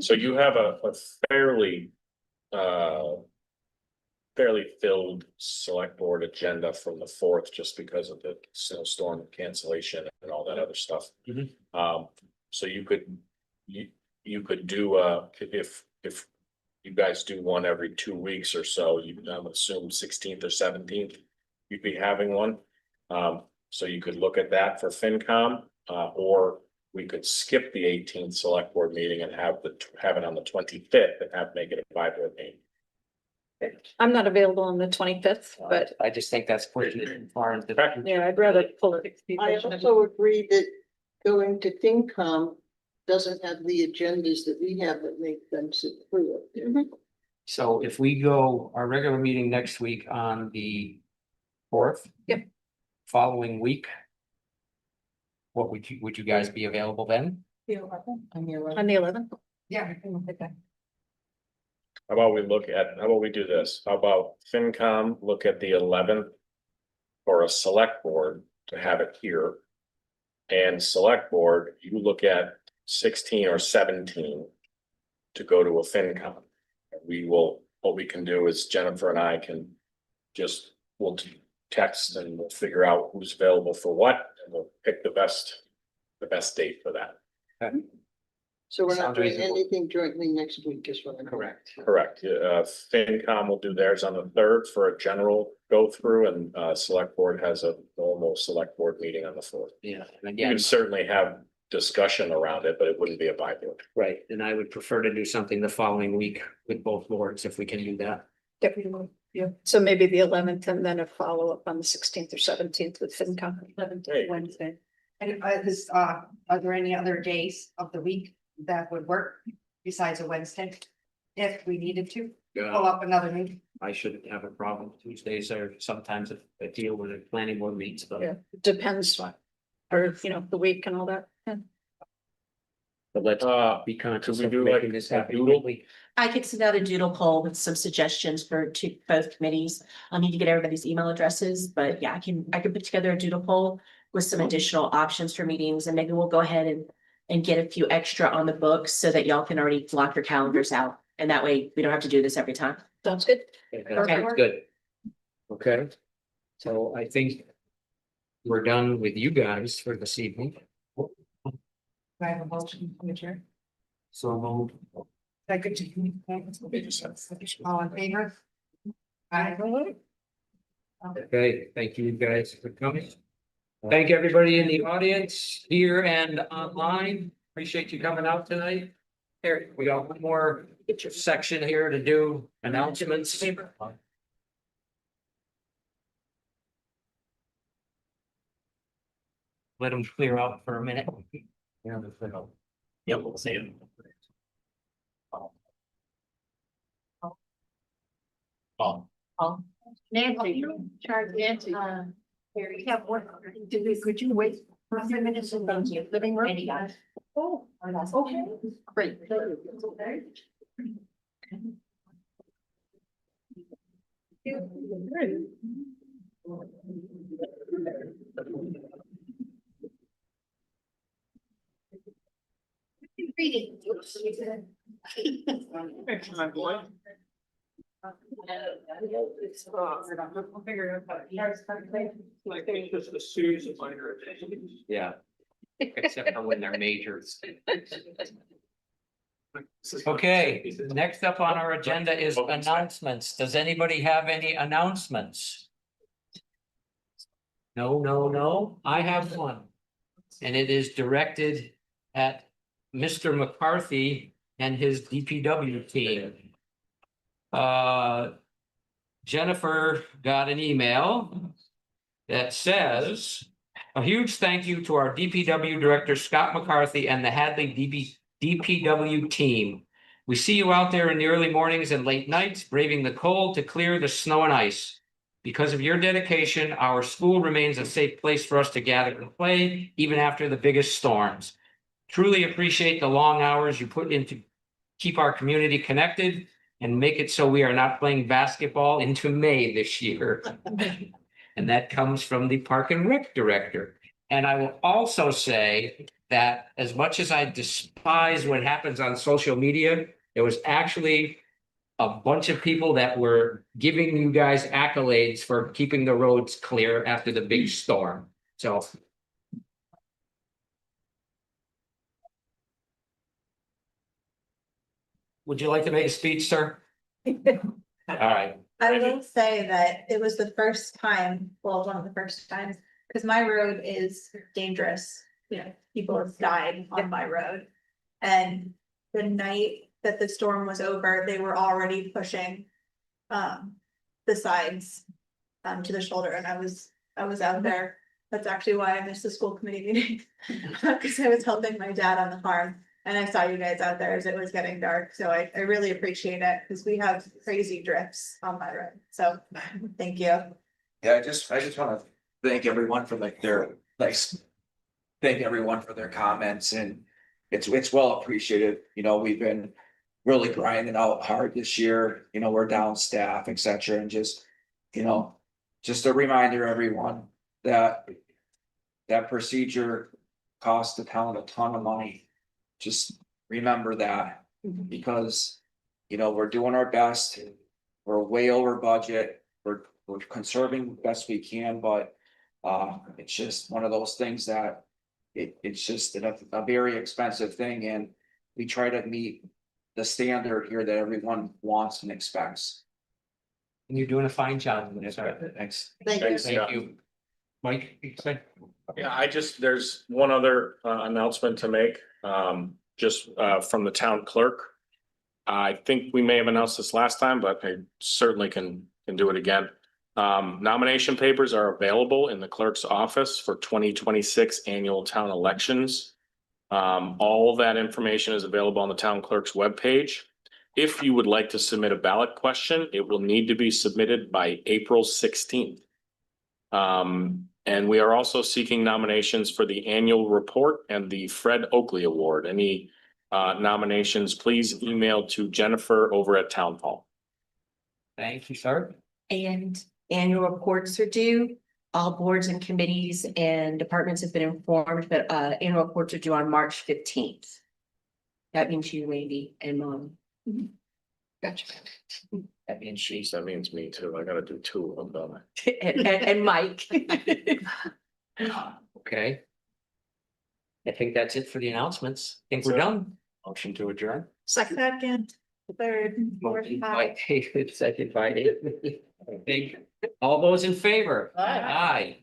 So you have a fairly, fairly filled select board agenda from the 4th, just because of the snowstorm cancellation and all that other stuff. Mhm. So you could do, if you guys do one every 2 weeks or so, you, I'm assume 16th or 17th, you'd be having one. So you could look at that for FinCom, or we could skip the 18th select board meeting and have it on the 25th and make it a by-board meeting. I'm not available on the 25th, but I just think that's pushing it far into. yeah, I'd rather pull it. I also agree that going to FinCom doesn't have the agendas that we have that make them sit through it. So if we go, our regular meeting next week on the 4th. Yep. Following week. What would you guys be available then? On the 11th? Yeah. How about we do this? How about FinCom look at the 11th? For a select board to have it here. And select board, you look at 16 or 17. To go to a FinCom. What we can do is Jennifer and I can we'll text and we'll figure out who's available for what, and we'll pick the best date for that. So we're not Sounds doing reasonable. anything jointly next week is what I'm. Correct. Correct. FinCom will do theirs on the 3rd for a general go through, and select board has a normal select board meeting on the 4th. Yeah, and You again, can certainly have discussion around it, but it wouldn't be a by-board. right, and I would prefer to do something the following week with both boards if we can do that. Definitely, yeah. So maybe the 11th and then a follow-up on the 16th or 17th with FinCom. 11th There you go. Wednesday. And are there any other days of the week that would work besides a Wednesday? If we needed to pull up another meeting. I shouldn't have a problem. Tuesdays are sometimes a deal when a planning board meets, but. Yeah, depends, or, the week and all that. Yeah. But let's be conscious Could we of do making like this a happen doodle? quickly. I could send out a doodle poll with some suggestions for both committees. I'll need to get everybody's email addresses, but yeah, I can put together a doodle poll with some additional options for meetings, and maybe we'll go ahead and get a few extra on the books so that y'all can already block your calendars out. And that way we don't have to do this every time. Sounds good. Okay, good. Okay, so I think we're done with you guys for this evening. Do I have a motion from the chair? So moved. Second. All in favor? Aye. Okay, thank you guys for coming. Thank everybody in the audience here and online. Appreciate you coming out tonight. Here, we got one more section here to do announcements. Let them clear out for a minute. Yeah, we'll see them. Nancy, charge Nancy. Here, we have one. Could you wait for a few minutes in the living room? Oh, okay, great. Reading. Just a series of minor. Yeah. Except for when they're majors. Okay, next up on our agenda is announcements. Does anybody have any announcements? No. I have one. And it is directed at Mr. McCarthy and his DPW team. Jennifer got an email that says, a huge thank you to our DPW Director, Scott McCarthy, and the Hadley DPW team. We see you out there in the early mornings and late nights, braving the cold to clear the snow and ice. Because of your dedication, our school remains a safe place for us to gather and play, even after the biggest storms. Truly appreciate the long hours you put in to keep our community connected and make it so we are not playing basketball into May this year. And that comes from the Park and Rec Director. And I will also say that as much as I despise what happens on social media, there was actually a bunch of people that were giving you guys accolades for keeping the roads clear after the big storm. So. Would you like to make a speech, sir? All right. I will say that it was the first time, well, one of the first times, because my road is dangerous. You know, people have died on my road. And the night that the storm was over, they were already pushing the sides to the shoulder, and I was out there. That's actually why I missed the school committee meeting. Because I was helping my dad on the farm. And I saw you guys out there as it was getting dark, so I really appreciate it, because we have crazy drifts on my road, so thank you. Yeah, I just wanna thank everyone for thank everyone for their comments, and it's well appreciated. You know, we've been really grinding out hard this year, you know, we're down staff, et cetera, and just a reminder, everyone, that procedure cost the town a ton of money. Just remember that, because, we're doing our best. We're way over budget. We're conserving best we can, but it's just one of those things that it's just a very expensive thing, and we try to meet the standard here that everyone wants and expects. And you're doing a fine job. Thanks. Thank you. Mike, you say? Yeah, there's one other announcement to make, just from the town clerk. I think we may have announced this last time, but I certainly can do it again. Nomination papers are available in the clerk's office for 2026 annual town elections. All of that information is available on the town clerk's webpage. If you would like to submit a ballot question, it will need to be submitted by April 16th. And we are also seeking nominations for the annual report and the Fred Oakley Award. Any nominations, please email to Jennifer over at Town Hall. Thank you, sir. And annual reports are due. All boards and committees and departments have been informed, but annual reports are due on March 15th. That means you, Randy, and Mom. Gotcha. That means she. That means me too. I gotta do two of them. And Mike. Okay. I think that's it for the announcements. I think we're done. Motion to adjourn. Second, third, fourth, Motion by David, second by David. I think all those in favor? Aye. Aye.